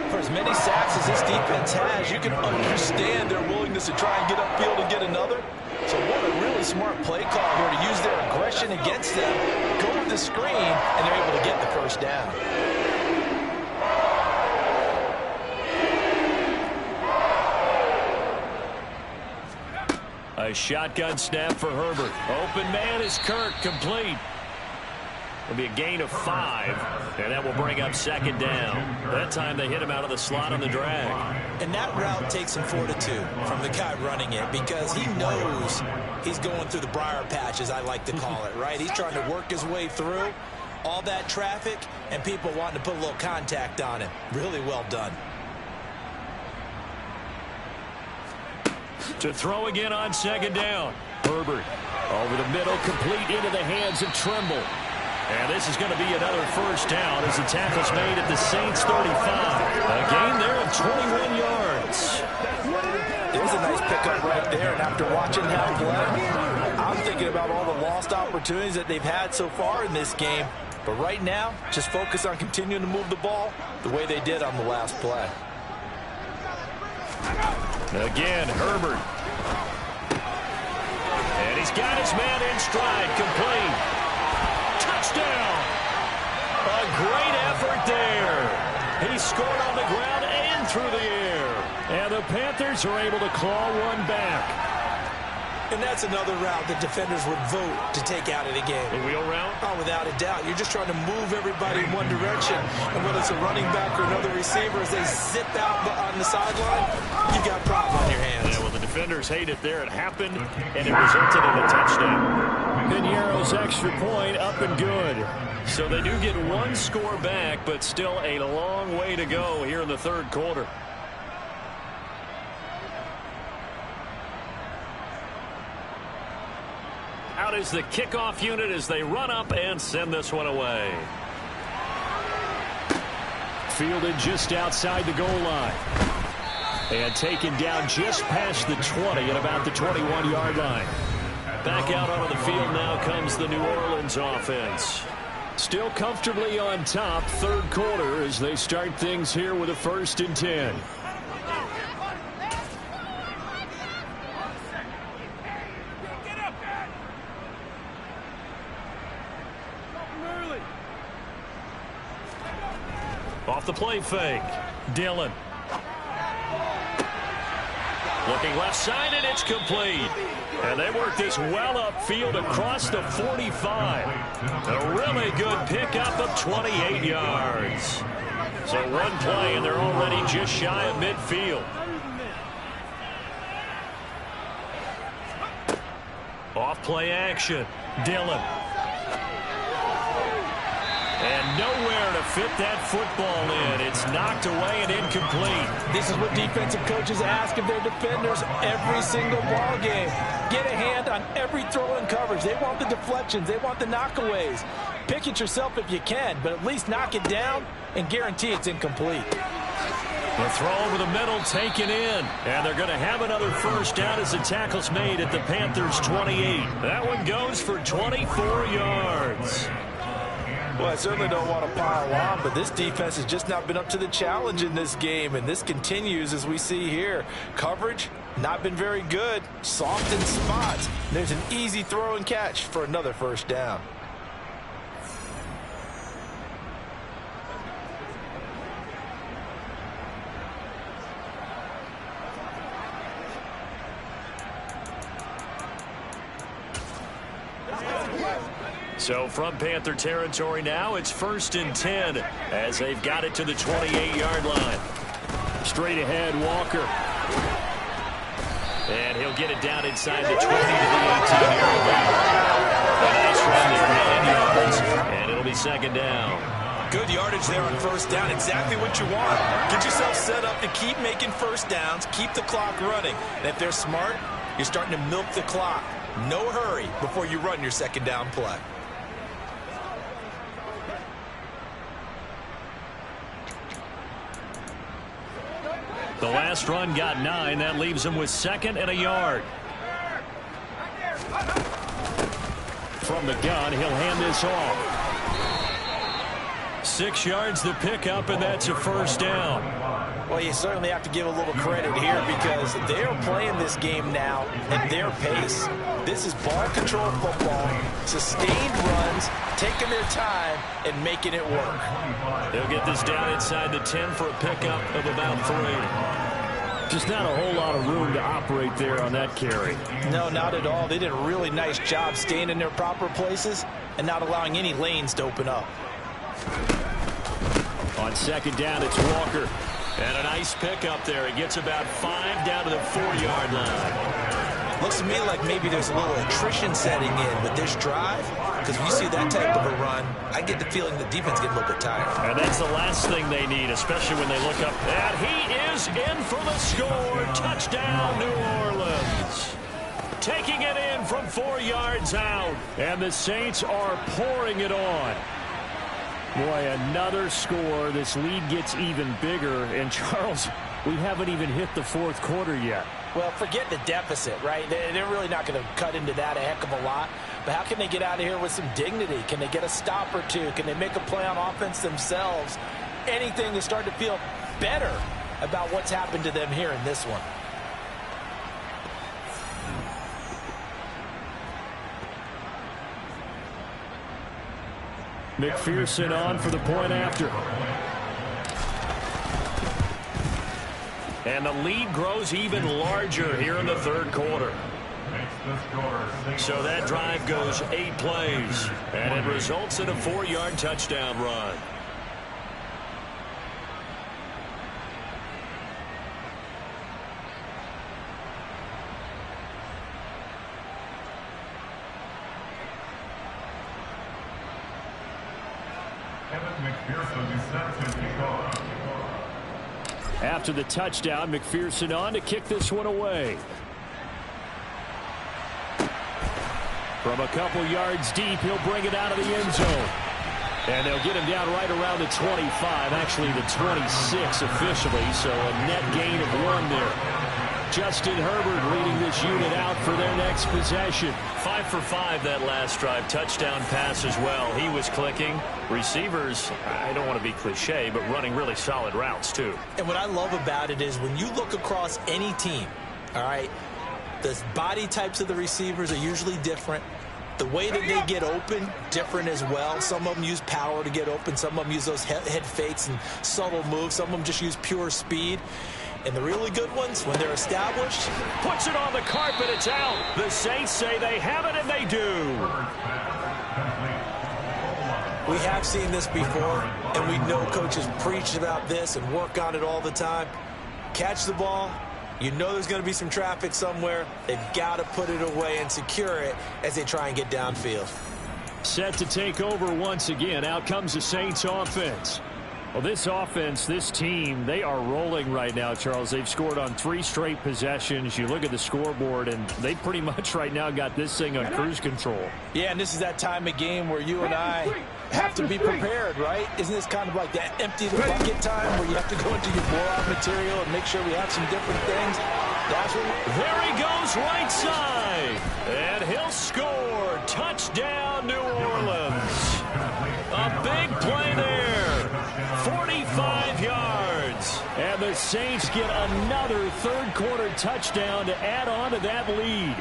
For as many sacks as this defense has, you can understand their willingness to try and get upfield and get another. So what a really smart play call here to use their aggression against them, go with the screen, and they're able to get the first down. A shotgun snap for Herbert. Open man is Kirk, complete. It'll be a gain of 5, and that will bring up 2nd down. That time they hit him out of the slot on the drag. And that route takes some fortitude from the guy running it because he knows he's going through the briar patch, as I like to call it, right? He's trying to work his way through all that traffic and people wanting to put a little contact on him. Really well done. To throw again on 2nd down. Herbert over the middle, complete into the hands of Tremble. And this is going to be another first down as the tackle's made at the Saints 35. A gain there of 21 yards. There's a nice pickup right there, and after watching him play, I'm thinking about all the lost opportunities that they've had so far in this game. But right now, just focus on continuing to move the ball the way they did on the last play. Again, Herbert. And he's got his man in stride, complete. Touchdown! A great effort there. He scored on the ground and through the air. And the Panthers are able to claw one back. And that's another route that defenders would vote to take out of the game. The wheel route? Oh, without a doubt. You're just trying to move everybody in one direction. And whether it's a running back or another receiver, as they zip out on the sideline, you've got a problem on your hands. Yeah, well, the defenders hate it there. It happened, and it resulted in a touchdown. Piniero's extra point up and good. So they do get one score back, but still a long way to go here in the third quarter. Out is the kickoff unit as they run up and send this one away. Fielded just outside the goal line. And taken down just past the 20 at about the 21-yard line. Back out onto the field now comes the New Orleans offense. Still comfortably on top, third quarter, as they start things here with a 1st and 10. Off the play fake. Dillon. Looking left side, and it's complete. And they work this well upfield across the 45. A really good pickup of 28 yards. So one play, and they're already just shy of midfield. Off play action. Dillon. And nowhere to fit that football in. It's knocked away and incomplete. This is what defensive coaches ask of their defenders every single ball game. Get a hand on every throw in coverage. They want the deflections. They want the knockaways. Pick it yourself if you can, but at least knock it down and guarantee it's incomplete. The throw over the middle taken in. And they're going to have another first down as the tackle's made at the Panthers' 28. That one goes for 24 yards. Well, I certainly don't want to pile on, but this defense has just not been up to the challenge in this game, and this continues as we see here. Coverage, not been very good. Soft in spots. There's an easy throw and catch for another first down. So from Panther territory now, it's 1st and 10 as they've got it to the 28-yard line. Straight ahead, Walker. And he'll get it down inside the 20 to the 18-yard line. A nice run there, 9 yards, and it'll be 2nd down. Good yardage there on first down. Exactly what you want. Get yourself set up to keep making first downs, keep the clock running. And if they're smart, you're starting to milk the clock. No hurry before you run your 2nd down play. The last run got 9. That leaves him with 2nd and a yard. From the gun, he'll hand this off. 6 yards the pickup, and that's a first down. Well, you certainly have to give a little credit here because they're playing this game now at their pace. This is ball control football, sustained runs, taking their time, and making it work. They'll get this down inside the 10 for a pickup of about 3. Just not a whole lot of room to operate there on that carry. No, not at all. They did a really nice job staying in their proper places and not allowing any lanes to open up. On 2nd down, it's Walker. And a nice pickup there. He gets about 5 down to the 4-yard line. Looks to me like maybe there's a little attrition setting in with this drive. Because if you see that type of a run, I get the feeling the defense gets a little bit tired. And that's the last thing they need, especially when they look up. And he is in for the score. Touchdown, New Orleans. Taking it in from 4 yards out. And the Saints are pouring it on. Boy, another score. This lead gets even bigger. And, Charles, we haven't even hit the 4th quarter yet. Well, forget the deficit, right? They're really not going to cut into that a heck of a lot. but how can they get out of here with some dignity? Can they get a stop or two? Can they make a play on offense themselves? Anything to start to feel better about what's happened to them here in this one. McPherson on for the point after. And the lead grows even larger here in the third quarter. So that drive goes 8 plays, and it results in a 4-yard touchdown run. After the touchdown, McPherson on to kick this one away. From a couple yards deep, he'll bring it out of the end zone. And they'll get him down right around the 25, actually the 26 officially, so a net gain of 1 there. Justin Herbert leading this unit out for their next possession. 5 for 5 that last drive. Touchdown pass as well. He was clicking. Receivers, I don't want to be cliche, but running really solid routes too. And what I love about it is when you look across any team, all right, the body types of the receivers are usually different. The way that they get open, different as well. Some of them use power to get open. Some of them use those head fakes and subtle moves. Some of them just use pure speed. And the really good ones, when they're established, puts it on the carpet, it's out. The Saints say they have it, and they do. We have seen this before, and we know coaches preach about this and work on it all the time. Catch the ball. You know there's going to be some traffic somewhere. They've got to put it away and secure it as they try and get downfield. Set to take over once again. Out comes the Saints offense. Well, this offense, this team, they are rolling right now, Charles. They've scored on 3 straight possessions. You look at the scoreboard, and they pretty much right now got this thing on cruise control. Yeah, and this is that time of game where you and I have to be prepared, right? Isn't this kind of like that empty the bucket time where you have to go into your blowout material and make sure we have some different things? That's what there he goes, right side. And he'll score. Touchdown, New Orleans. A big play there. 45 yards. And the Saints get another third-quarter touchdown to add on to that lead.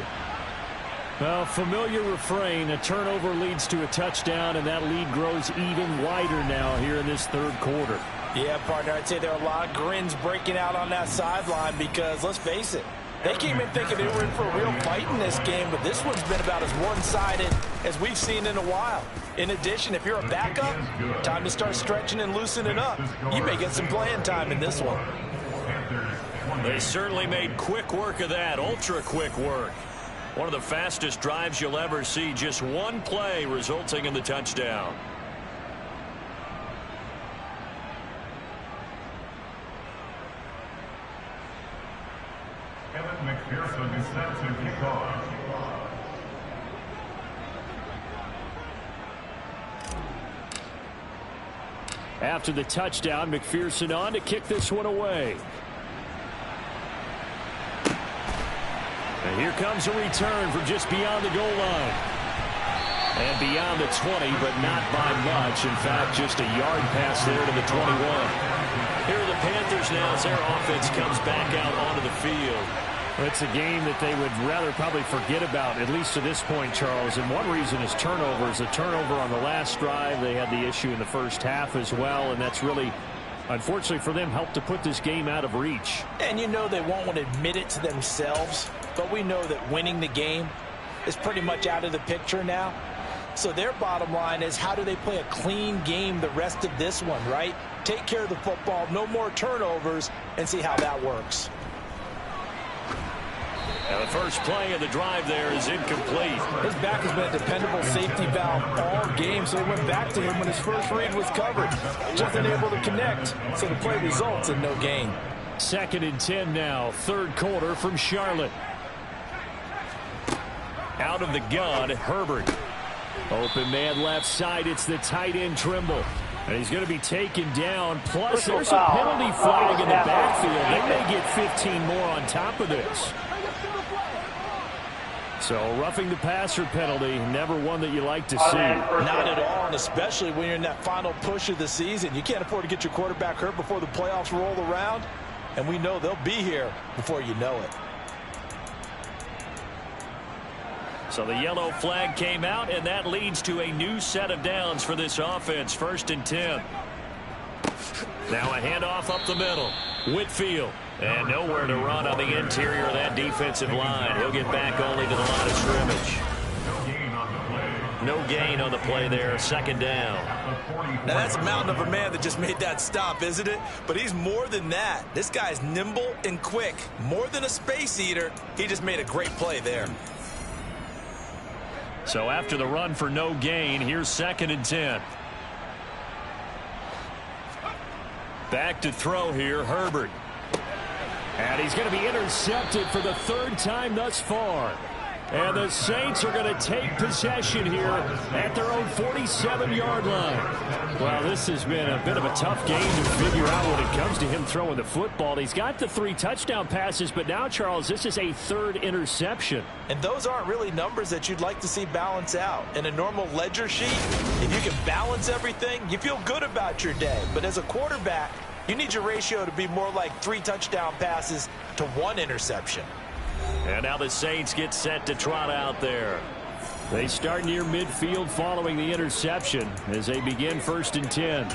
Well, familiar refrain, a turnover leads to a touchdown, and that lead grows even wider now here in this third quarter. Yeah, partner, I'd say there are a lot of grins breaking out on that sideline because, let's face it, they came in thinking they were in for a real fight in this game, but this one's been about as one-sided as we've seen in a while. In addition, if you're a backup, time to start stretching and loosening up. You may get some playing time in this one. They certainly made quick work of that, ultra-quick work. One of the fastest drives you'll ever see, just one play resulting in the touchdown. McPherson is set to kick off. After the touchdown, McPherson on to kick this one away. And here comes a return from just beyond the goal line. And beyond the 20, but not by much. In fact, just a yard pass there to the 21. Here are the Panthers now as their offense comes back out onto the field. It's a game that they would rather probably forget about, at least to this point, Charles. And one reason is turnovers. A turnover on the last drive. They had the issue in the first half as well, and that's really, unfortunately for them, helped to put this game out of reach. And you know they won't want to admit it to themselves, but we know that winning the game is pretty much out of the picture now. So their bottom line is, how do they play a clean game the rest of this one, right? Take care of the football, no more turnovers, and see how that works. Now the first play of the drive there is incomplete. His back has been a dependable safety valve all game, so they went back to him when his first read was covered. Just unable to connect, so the play results in no gain. 2nd and 10 now, third quarter from Charlotte. Out of the gun, Herbert. Open man left side, it's the tight end Trimble. And he's going to be taken down, plus there's a penalty flag in the backfield. They may get 15 more on top of this. So roughing the passer penalty, never one that you like to see. Not at all, and especially when you're in that final push of the season. You can't afford to get your quarterback hurt before the playoffs roll around, and we know they'll be here before you know it. So the yellow flag came out, and that leads to a new set of downs for this offense. 1st and 10. Now a handoff up the middle. Whitfield. And nowhere to run on the interior of that defensive line. He'll get back only to the line of scrimmage. No gain on the play there. 2nd down. Now that's a mountain of a man that just made that stop, isn't it? But he's more than that. This guy's nimble and quick. More than a space eater. He just made a great play there. So after the run for no gain, here's 2nd and 10. Back to throw here, Herbert. And he's going to be intercepted for the 3rd time thus far. And the Saints are going to take possession here at their own 47-yard line. Well, this has been a bit of a tough game to figure out when it comes to him throwing the football. He's got the 3 touchdown passes, but now, Charles, this is a 3rd interception. And those aren't really numbers that you'd like to see balance out. In a normal ledger sheet, if you can balance everything, you feel good about your day. But as a quarterback, you need your ratio to be more like 3 touchdown passes to 1 interception. And now the Saints get set to trot out there. They start near midfield following the interception as they begin 1st and 10.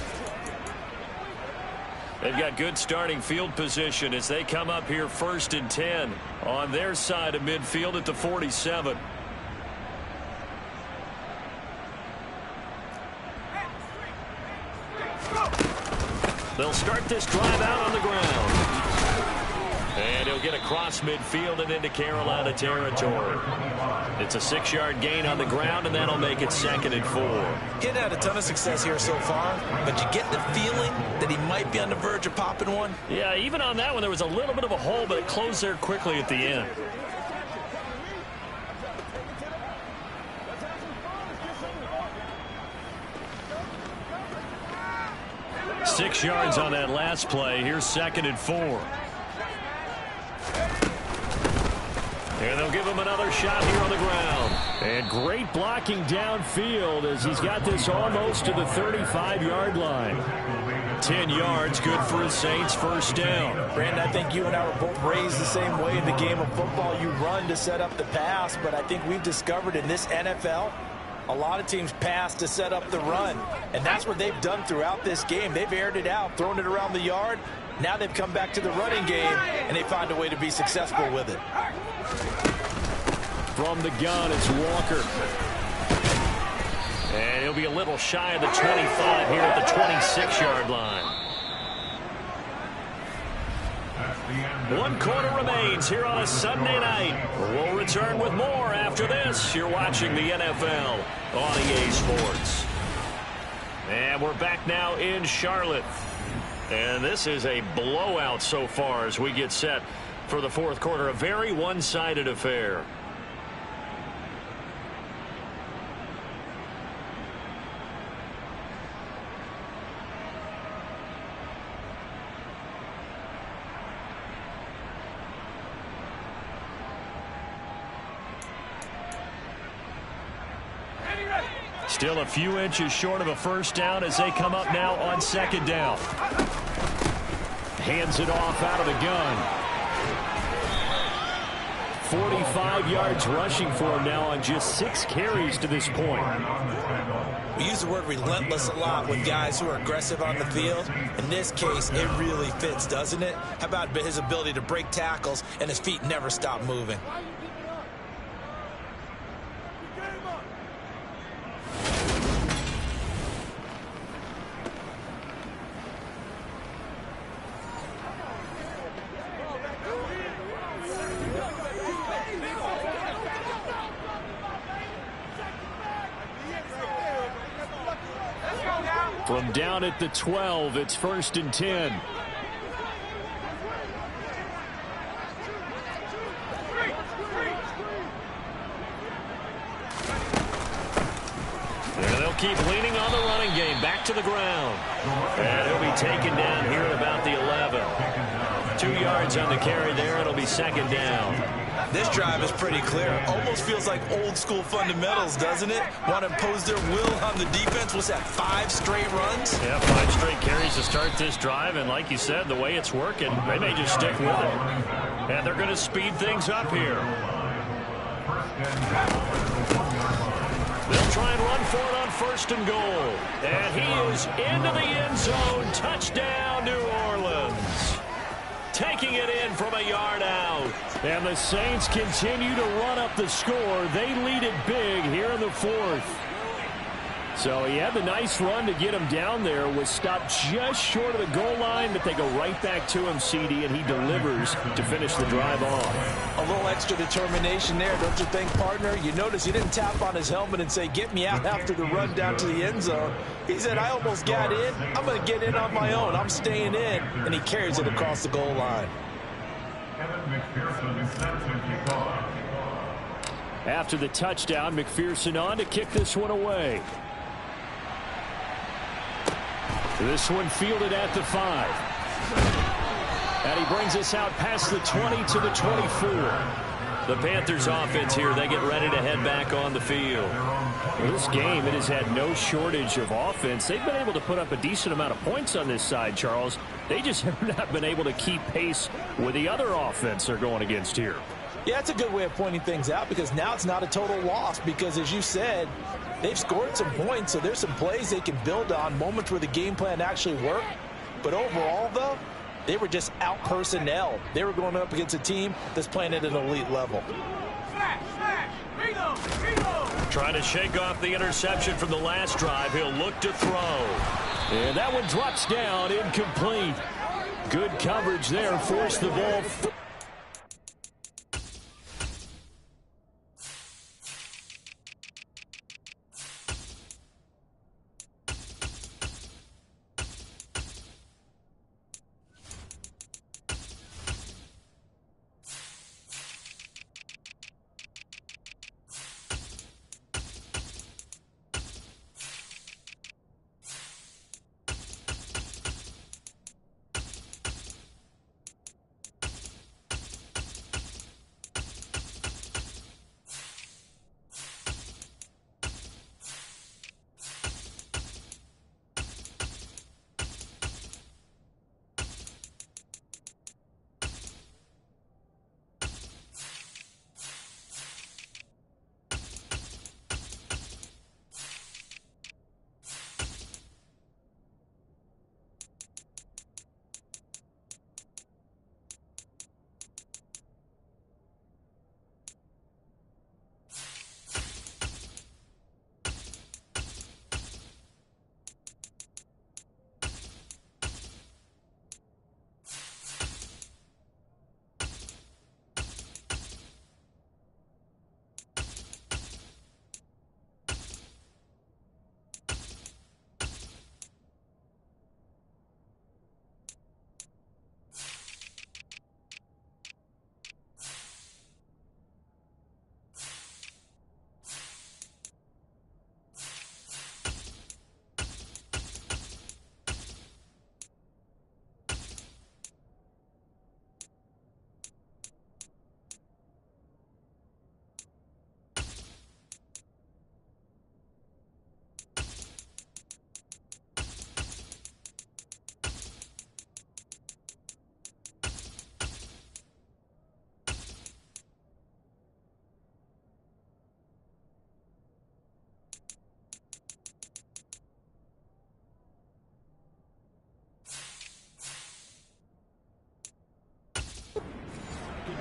They've got good starting field position as they come up here 1st and 10 on their side of midfield at the 47. They'll start this drive out on the ground. And he'll get across midfield and into Carolina territory. It's a 6-yard gain on the ground, and that'll make it 2nd and 4. He's had a ton of success here so far, but you get the feeling that he might be on the verge of popping one. Yeah, even on that one, there was a little bit of a hole, but it closed there quickly at the end. Six yards on that last play. Here's 2nd and 4. And they'll give him another shot here on the ground. And great blocking downfield as he's got this almost to the 35-yard line. 10 yards, good for the Saints, 1st down. Brandon, I think you and I were both raised the same way in the game of football. You run to set up the pass, but I think we've discovered in this NFL, a lot of teams pass to set up the run. And that's what they've done throughout this game. They've aired it out, thrown it around the yard. Now they've come back to the running game, and they find a way to be successful with it. From the gun, it's Walker. And he'll be a little shy of the 25 here at the 26-yard line. 1 quarter remains here on a Sunday night. We'll return with more after this. You're watching the NFL on EA Sports. And we're back now in Charlotte. And this is a blowout so far as we get set for the 4th quarter. A very one-sided affair. Still a few inches short of a 1st down as they come up now on 2nd down. Hands it off out of the gun. 45 yards rushing for him now on just 6 carries to this point. We use the word relentless a lot with guys who are aggressive on the field. In this case, it really fits, doesn't it? How about his ability to break tackles and his feet never stop moving? From down at the 12, it's 1st and 10. And they'll keep leaning on the running game. Back to the ground. And he'll be taken down here at about the 11. 2 yards on the carry there. It'll be second down. This drive is pretty clear. Almost feels like old school fundamentals, doesn't it? Want to impose their will on the defense. What's that, 5 straight runs? Yeah, 5 straight carries to start this drive. And like you said, the way it's working, they may just stick with it. And they're going to speed things up here. They'll try and run for it on 1st and goal. And he is into the end zone. Touchdown, New Orleans. Taking it in from a yard out. And the Saints continue to run up the score. They lead it big here in the 4th. So he had the nice run to get him down there. Was stopped just short of the goal line, but they go right back to him, CD, and he delivers to finish the drive off. A little extra determination there, don't you think, partner? You notice he didn't tap on his helmet and say, get me out after the run down to the end zone. He said, I almost got in. I'm going to get in on my own. I'm staying in. And he carries it across the goal line. After the touchdown, McPherson on to kick this one away. This one fielded at the 5. And he brings us out past the 20 to the 24. The Panthers offense here, they get ready to head back on the field. Well, this game, it has had no shortage of offense. They've been able to put up a decent amount of points on this side, Charles. They just have not been able to keep pace with the other offense they're going against here. Yeah, it's a good way of pointing things out because now it's not a total loss because, as you said, they've scored some points, so there's some plays they can build on, moments where the game plan actually worked. But overall, though, they were just out-personnel. They were going up against a team that's playing at an elite level. Trying to shake off the interception from the last drive. He'll look to throw. And that one drops down, incomplete. Good coverage there, forced the ball.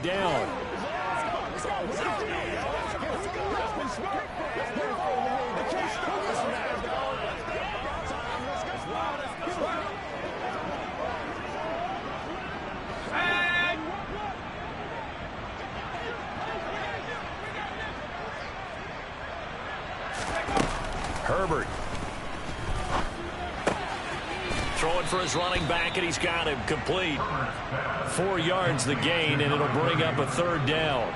Down. Herbert. Throwing for his running back, and he's got him complete. 4 yards the gain, and it'll bring up a 3rd down.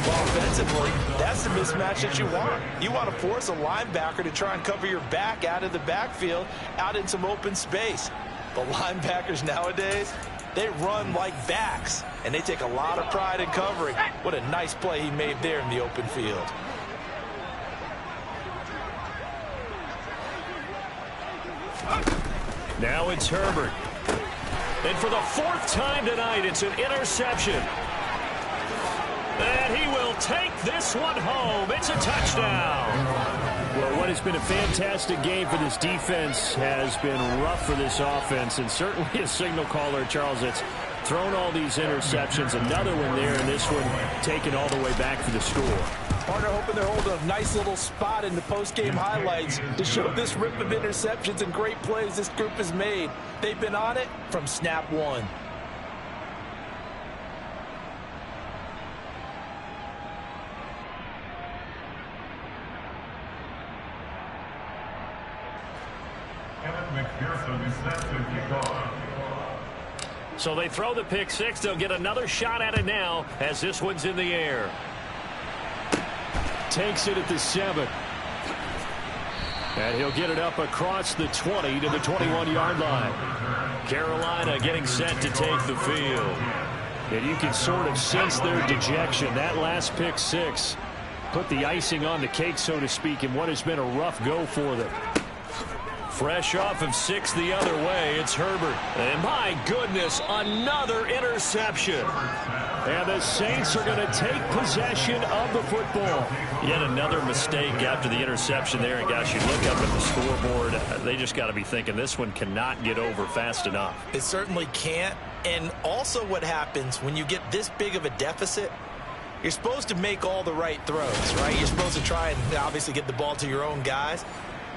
Well, offensively, that's the mismatch that you want. You want to force a linebacker to try and cover your back out of the backfield, out in some open space. But linebackers nowadays, They run like backs, and they take a lot of pride in covering. What a nice play he made there in the open field. Now it's Herbert. And for the 4th time tonight, it's an interception. And he will take this one home. It's a touchdown. Well, what has been a fantastic game for this defense has been rough for this offense, and certainly a signal caller, Charles, that's thrown all these interceptions. Another one there, and this one taken all the way back for the score. Partner hoping they're holding a nice little spot in the post-game highlights to show this rip of interceptions and great plays this group has made. They've been on it from snap one. So they throw the pick six. They'll get another shot at it now as this one's in the air. Takes it at the 7. And he'll get it up across the 20 to the 21-yard line. Carolina getting set to take the field. And you can sort of sense their dejection. That last pick six put the icing on the cake, so to speak, in what has been a rough go for them. Fresh off of 6 the other way, it's Herbert. And my goodness, another interception. And the Saints are going to take possession of the football. Yet another mistake after the interception there. And guys, you look up at the scoreboard, they just got to be thinking this one cannot get over fast enough. It certainly can't. And also what happens when you get this big of a deficit, you're supposed to make all the right throws, right? You're supposed to try and obviously get the ball to your own guys.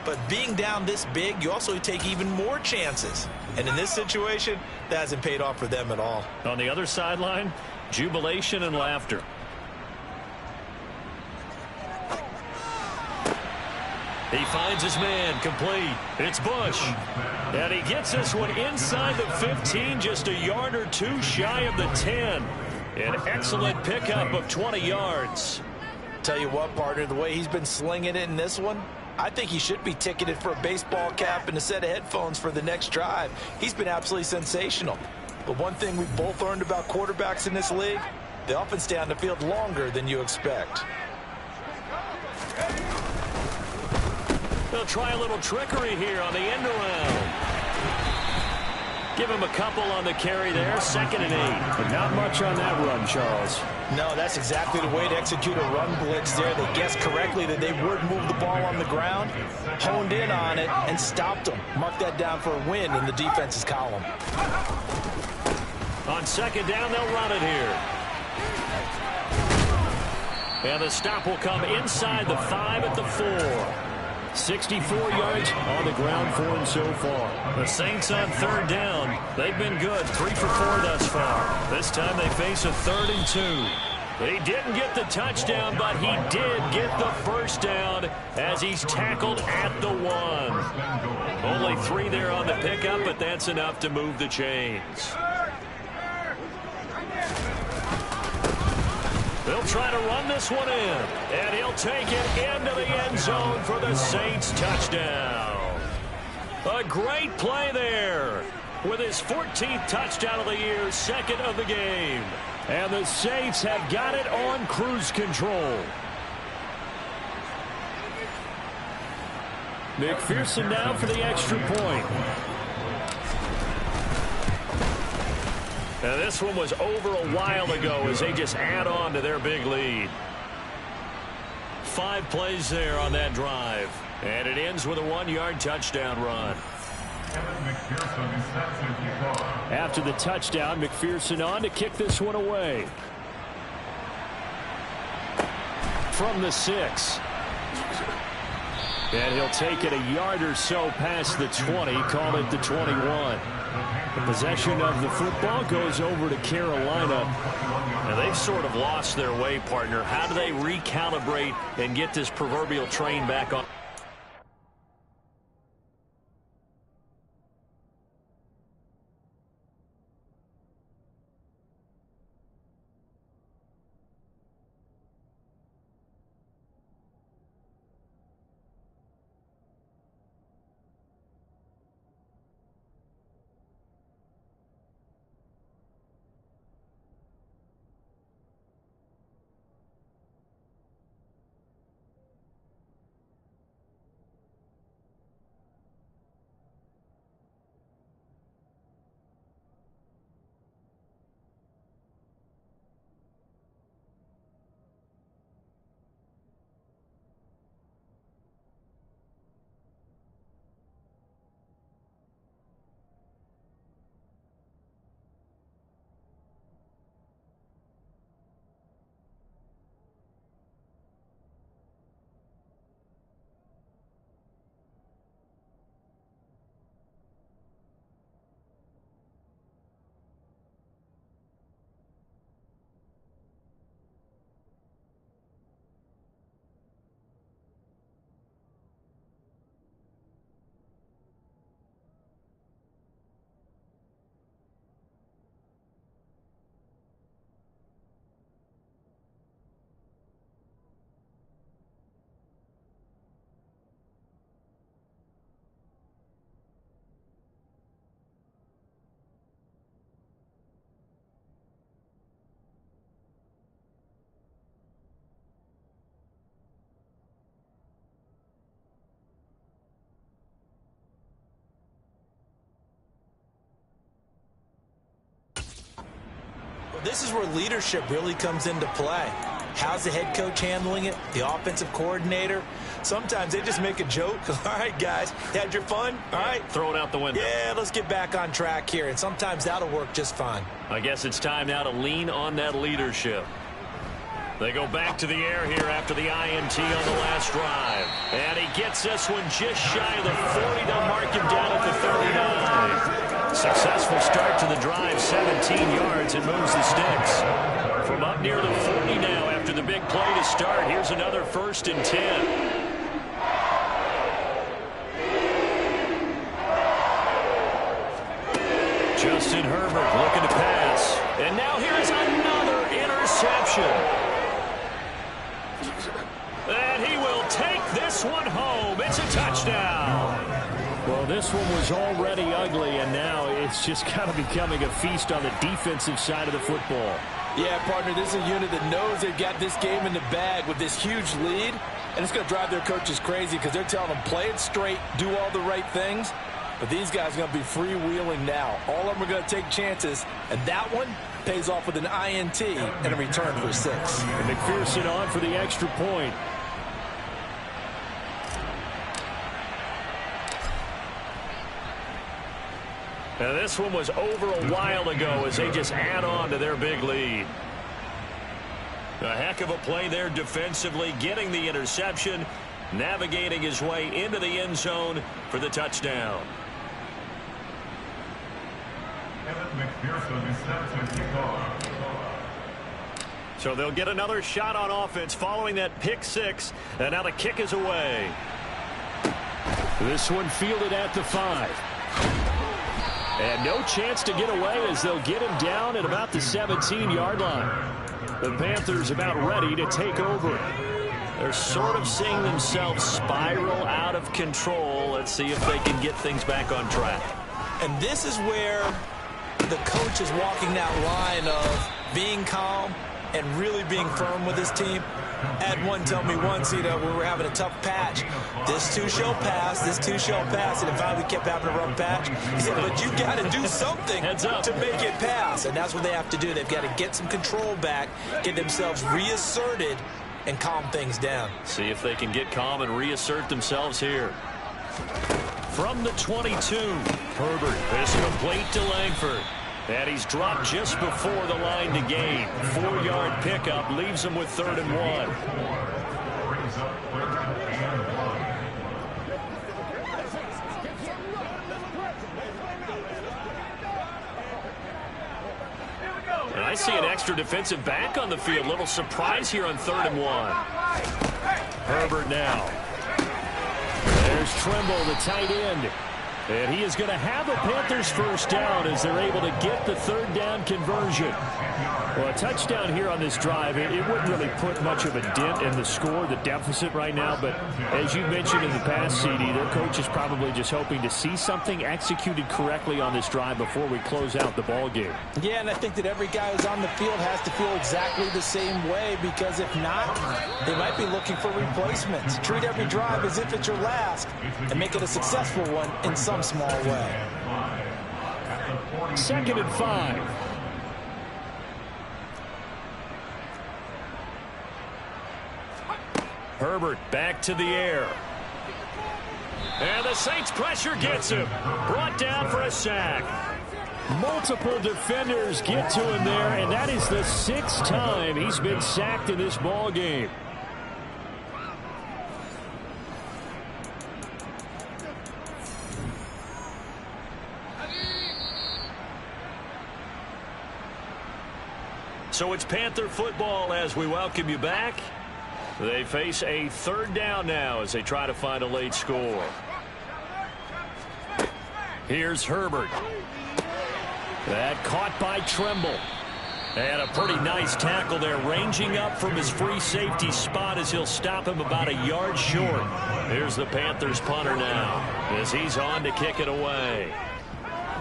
But being down this big, you also take even more chances. And in this situation, that hasn't paid off for them at all. On the other sideline, jubilation and laughter. He finds his man complete. It's Bush. And he gets this one inside the 15, just a yard or two shy of the 10. An excellent pickup of 20 yards. Tell you what, partner, the way he's been slinging it in this one, I think he should be ticketed for a baseball cap and a set of headphones for the next drive. He's been absolutely sensational. But one thing we've both learned about quarterbacks in this league, they often stay on the field longer than you expect. They'll try a little trickery here on the end around. Give him a couple on the carry there, 2nd and 8. But not much on that run, Charles. No, that's exactly the way to execute a run blitz there. They guessed correctly that they would move the ball on the ground, honed in on it, and stopped them. Mark that down for a win in the defense's column. On 2nd down, they'll run it here. And the stop will come inside the 5 at the 4. 64 yards on the ground for him so far. The Saints on 3rd down. They've been good, 3 for 4 thus far. This time they face a 3rd and 2. He didn't get the touchdown, but he did get the first down as he's tackled at the 1. Only 3 there on the pickup, but that's enough to move the chains. They'll try to run this one in, and he'll take it into the end zone for the Saints touchdown. A great play there with his 14th touchdown of the year, 2nd of the game. And the Saints have got it on cruise control. McPherson now for the extra point. Now this one was over a while ago as they just add on to their big lead. 5 plays there on that drive. And it ends with a 1-yard touchdown run. After the touchdown, McPherson on to kick this one away. From the 6. And he'll take it a yard or so past the 20, call it the 21. The possession of the football goes over to Carolina. Now they've sort of lost their way, partner. How do they recalibrate and get this proverbial train back on? this is where leadership really comes into play. How's the head coach handling it? The offensive coordinator? Sometimes they just make a joke. All right, guys, had your fun? All right. Throw it out the window. Yeah, let's get back on track here. And sometimes that'll work just fine. I guess it's time now to lean on that leadership. They go back to the air here after the INT on the last drive. And he gets this one just shy of the 40. They'll mark him down at the 39. Successful start to the drive, 17 yards, and moves the sticks. From up near the 40 now after the big play to start. Here's another 1st and 10. Justin Herbert looking to pass. And now here's another interception. And he will take this one home. It's a touchdown. Well, this one was already ugly, and now it's just kind of becoming a feast on the defensive side of the football. Yeah, partner, this is a unit that knows they've got this game in the bag with this huge lead, and it's going to drive their coaches crazy because they're telling them play it straight, do all the right things. But these guys are going to be freewheeling now. All of them are going to take chances, and that one pays off with an INT and a return for 6. And McPherson on for the extra point. Now this one was over a while ago as they just add on to their big lead. A heck of a play there defensively, getting the interception, navigating his way into the end zone for the touchdown. McPherson is set to kick off. So they'll get another shot on offense following that pick 6, and now the kick is away. This one fielded at the 5. And no chance to get away as they'll get him down at about the 17-yard line. The Panthers about ready to take over. They're sort of seeing themselves spiral out of control. Let's see if they can get things back on track. And this is where the coach is walking that line of being calm and really being firm with his team. I had one tell me once, we were having a tough patch. This too shall pass, this too shall pass. And finally we kept having a rough patch. He said, but you got to do something to make it pass. And that's what they have to do. They've got to get some control back, get themselves reasserted, and calm things down. See if they can get calm and reassert themselves here. From the 22, Herbert is complete to Langford. And he's dropped just before the line to gain. 4-yard pickup leaves him with 3rd and 1. Brings up 3rd and 1. And I see an extra defensive back on the field. Little surprise here on 3rd and 1. Herbert now. There's Trimble, the tight end. And he is going to have a Panthers first down as they're able to get the 3rd down conversion. Well, a touchdown here on this drive, it wouldn't really put much of a dent in the score, the deficit right now. But as you mentioned in the past, CD, their coach is probably just hoping to see something executed correctly on this drive before we close out the ball game. Yeah, and I think that every guy who's on the field has to feel exactly the same way, because if not, they might be looking for replacements. Treat every drive as if it's your last and make it a successful one in some small way. 2nd and 5. Herbert back to the air. And the Saints pressure gets him. Brought down for a sack. Multiple defenders get to him there, and that is the 6th time he's been sacked in this ball game. So it's Panther football as we welcome you back. They face a 3rd down now as they try to find a late score. Here's Herbert. That caught by Trimble. And a pretty nice tackle there, ranging up from his free safety spot as he'll stop him about a yard short. Here's the Panthers punter now as he's on to kick it away.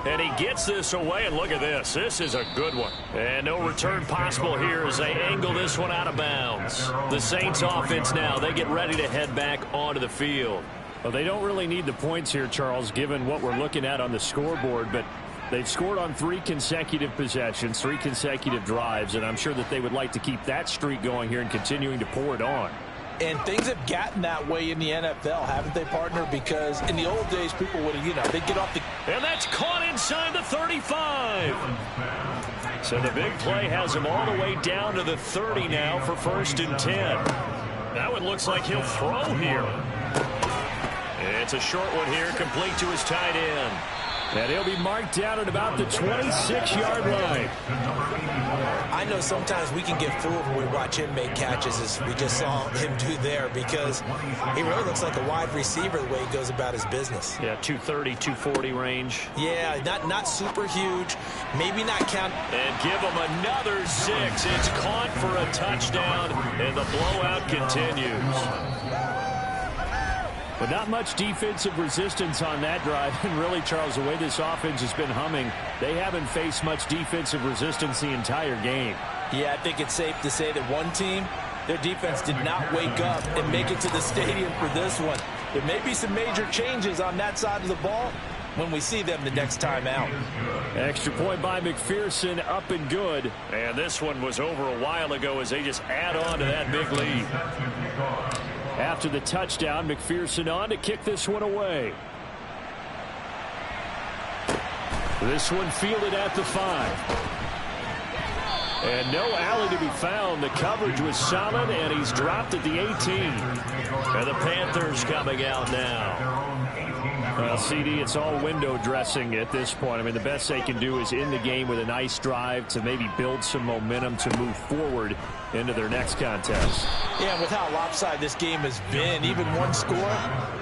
And he gets this away, and look at this. This is a good one. And no return possible here as they angle this one out of bounds. The Saints offense now, they get ready to head back onto the field. Well, they don't really need the points here, Charles, given what we're looking at on the scoreboard. But They've scored on 3 consecutive possessions, 3 consecutive drives, and I'm sure that they would like to keep that streak going here and continuing to pour it on. And things have gotten that way in the NFL, haven't they, partner? Because in the old days, people would have, they'd get off the... And that's caught inside the 35. So the big play has him all the way down to the 30 now for 1st and 10. Now it looks like he'll throw here. It's a short one here, complete to his tight end. And he'll be marked down at about the 26-yard line. I know sometimes we can get fooled when we watch him make catches, as we just saw him do there, because he really looks like a wide receiver the way he goes about his business. Yeah, 230, 240 range. Yeah, not super huge. Maybe not count. And give him another 6. It's caught for a touchdown, and the blowout continues. But not much defensive resistance on that drive. And really, Charles, the way this offense has been humming, they haven't faced much defensive resistance the entire game. Yeah, I think it's safe to say that one team, their defense did not wake up and make it to the stadium for this one. There may be some major changes on that side of the ball when we see them the next time out. Extra point by McPherson, up and good. And this one was over a while ago as they just add on to that big lead. After the touchdown, McPherson on to kick this one away. This one fielded at the 5. And no alley to be found. The coverage was solid, and he's dropped at the 18. And the Panthers coming out now. Well, CD, it's all window dressing at this point. I mean, the best they can do is end the game with a nice drive to maybe build some momentum to move forward into their next contest. Yeah, with how lopsided this game has been, even one score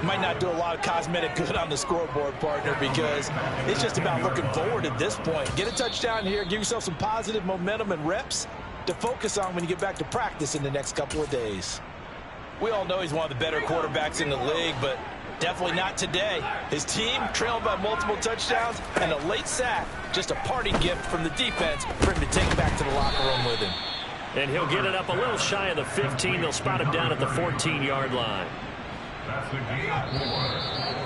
might not do a lot of cosmetic good on the scoreboard, partner, because it's just about looking forward at this point. Get a touchdown here, give yourself some positive momentum and reps to focus on when you get back to practice in the next couple of days. We all know he's one of the better quarterbacks in the league, but definitely not today. His team trailed by multiple touchdowns, and a late sack, just a parting gift from the defense for him to take back to the locker room with him. And he'll get it up a little shy of the 15. They'll spot him down at the 14-yard line.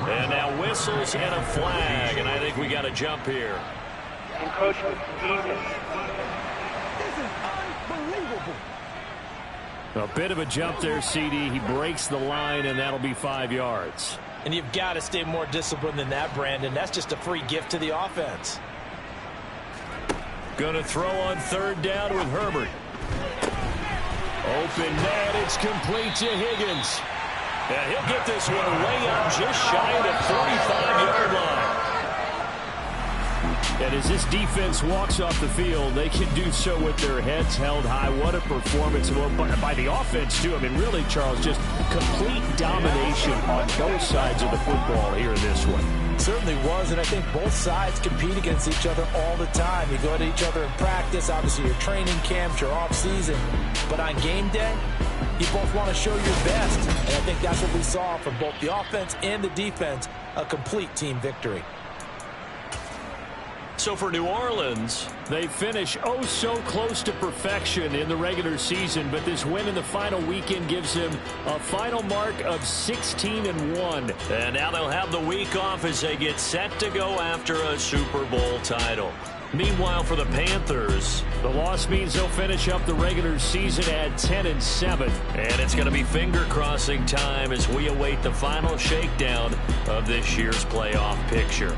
And now whistles and a flag, and I think we got a jump here. Encroachment, defense. This is unbelievable. A bit of a jump there, CD. He breaks the line, and that'll be 5 yards. And you've got to stay more disciplined than that, Brandon. That's just a free gift to the offense. Going to throw on 3rd down with Herbert. Open net, it's complete to Higgins. And he'll get this one way up just shy of the 35-yard line. And as this defense walks off the field, they can do so with their heads held high. What a performance by the offense, too. I mean, really, Charles, just complete domination on both sides of the football here in this one. Certainly was, and I think both sides compete against each other all the time. You go at each other in practice, obviously your training camps, your off-season. But on game day, you both want to show your best. And I think that's what we saw from both the offense and the defense, a complete team victory. So for New Orleans, they finish oh so close to perfection in the regular season, but this win in the final weekend gives him a final mark of 16-1. And now they'll have the week off as they get set to go after a Super Bowl title. Meanwhile, for the Panthers, the loss means they'll finish up the regular season at 10-7. And it's going to be finger-crossing time as we await the final shakedown of this year's playoff picture.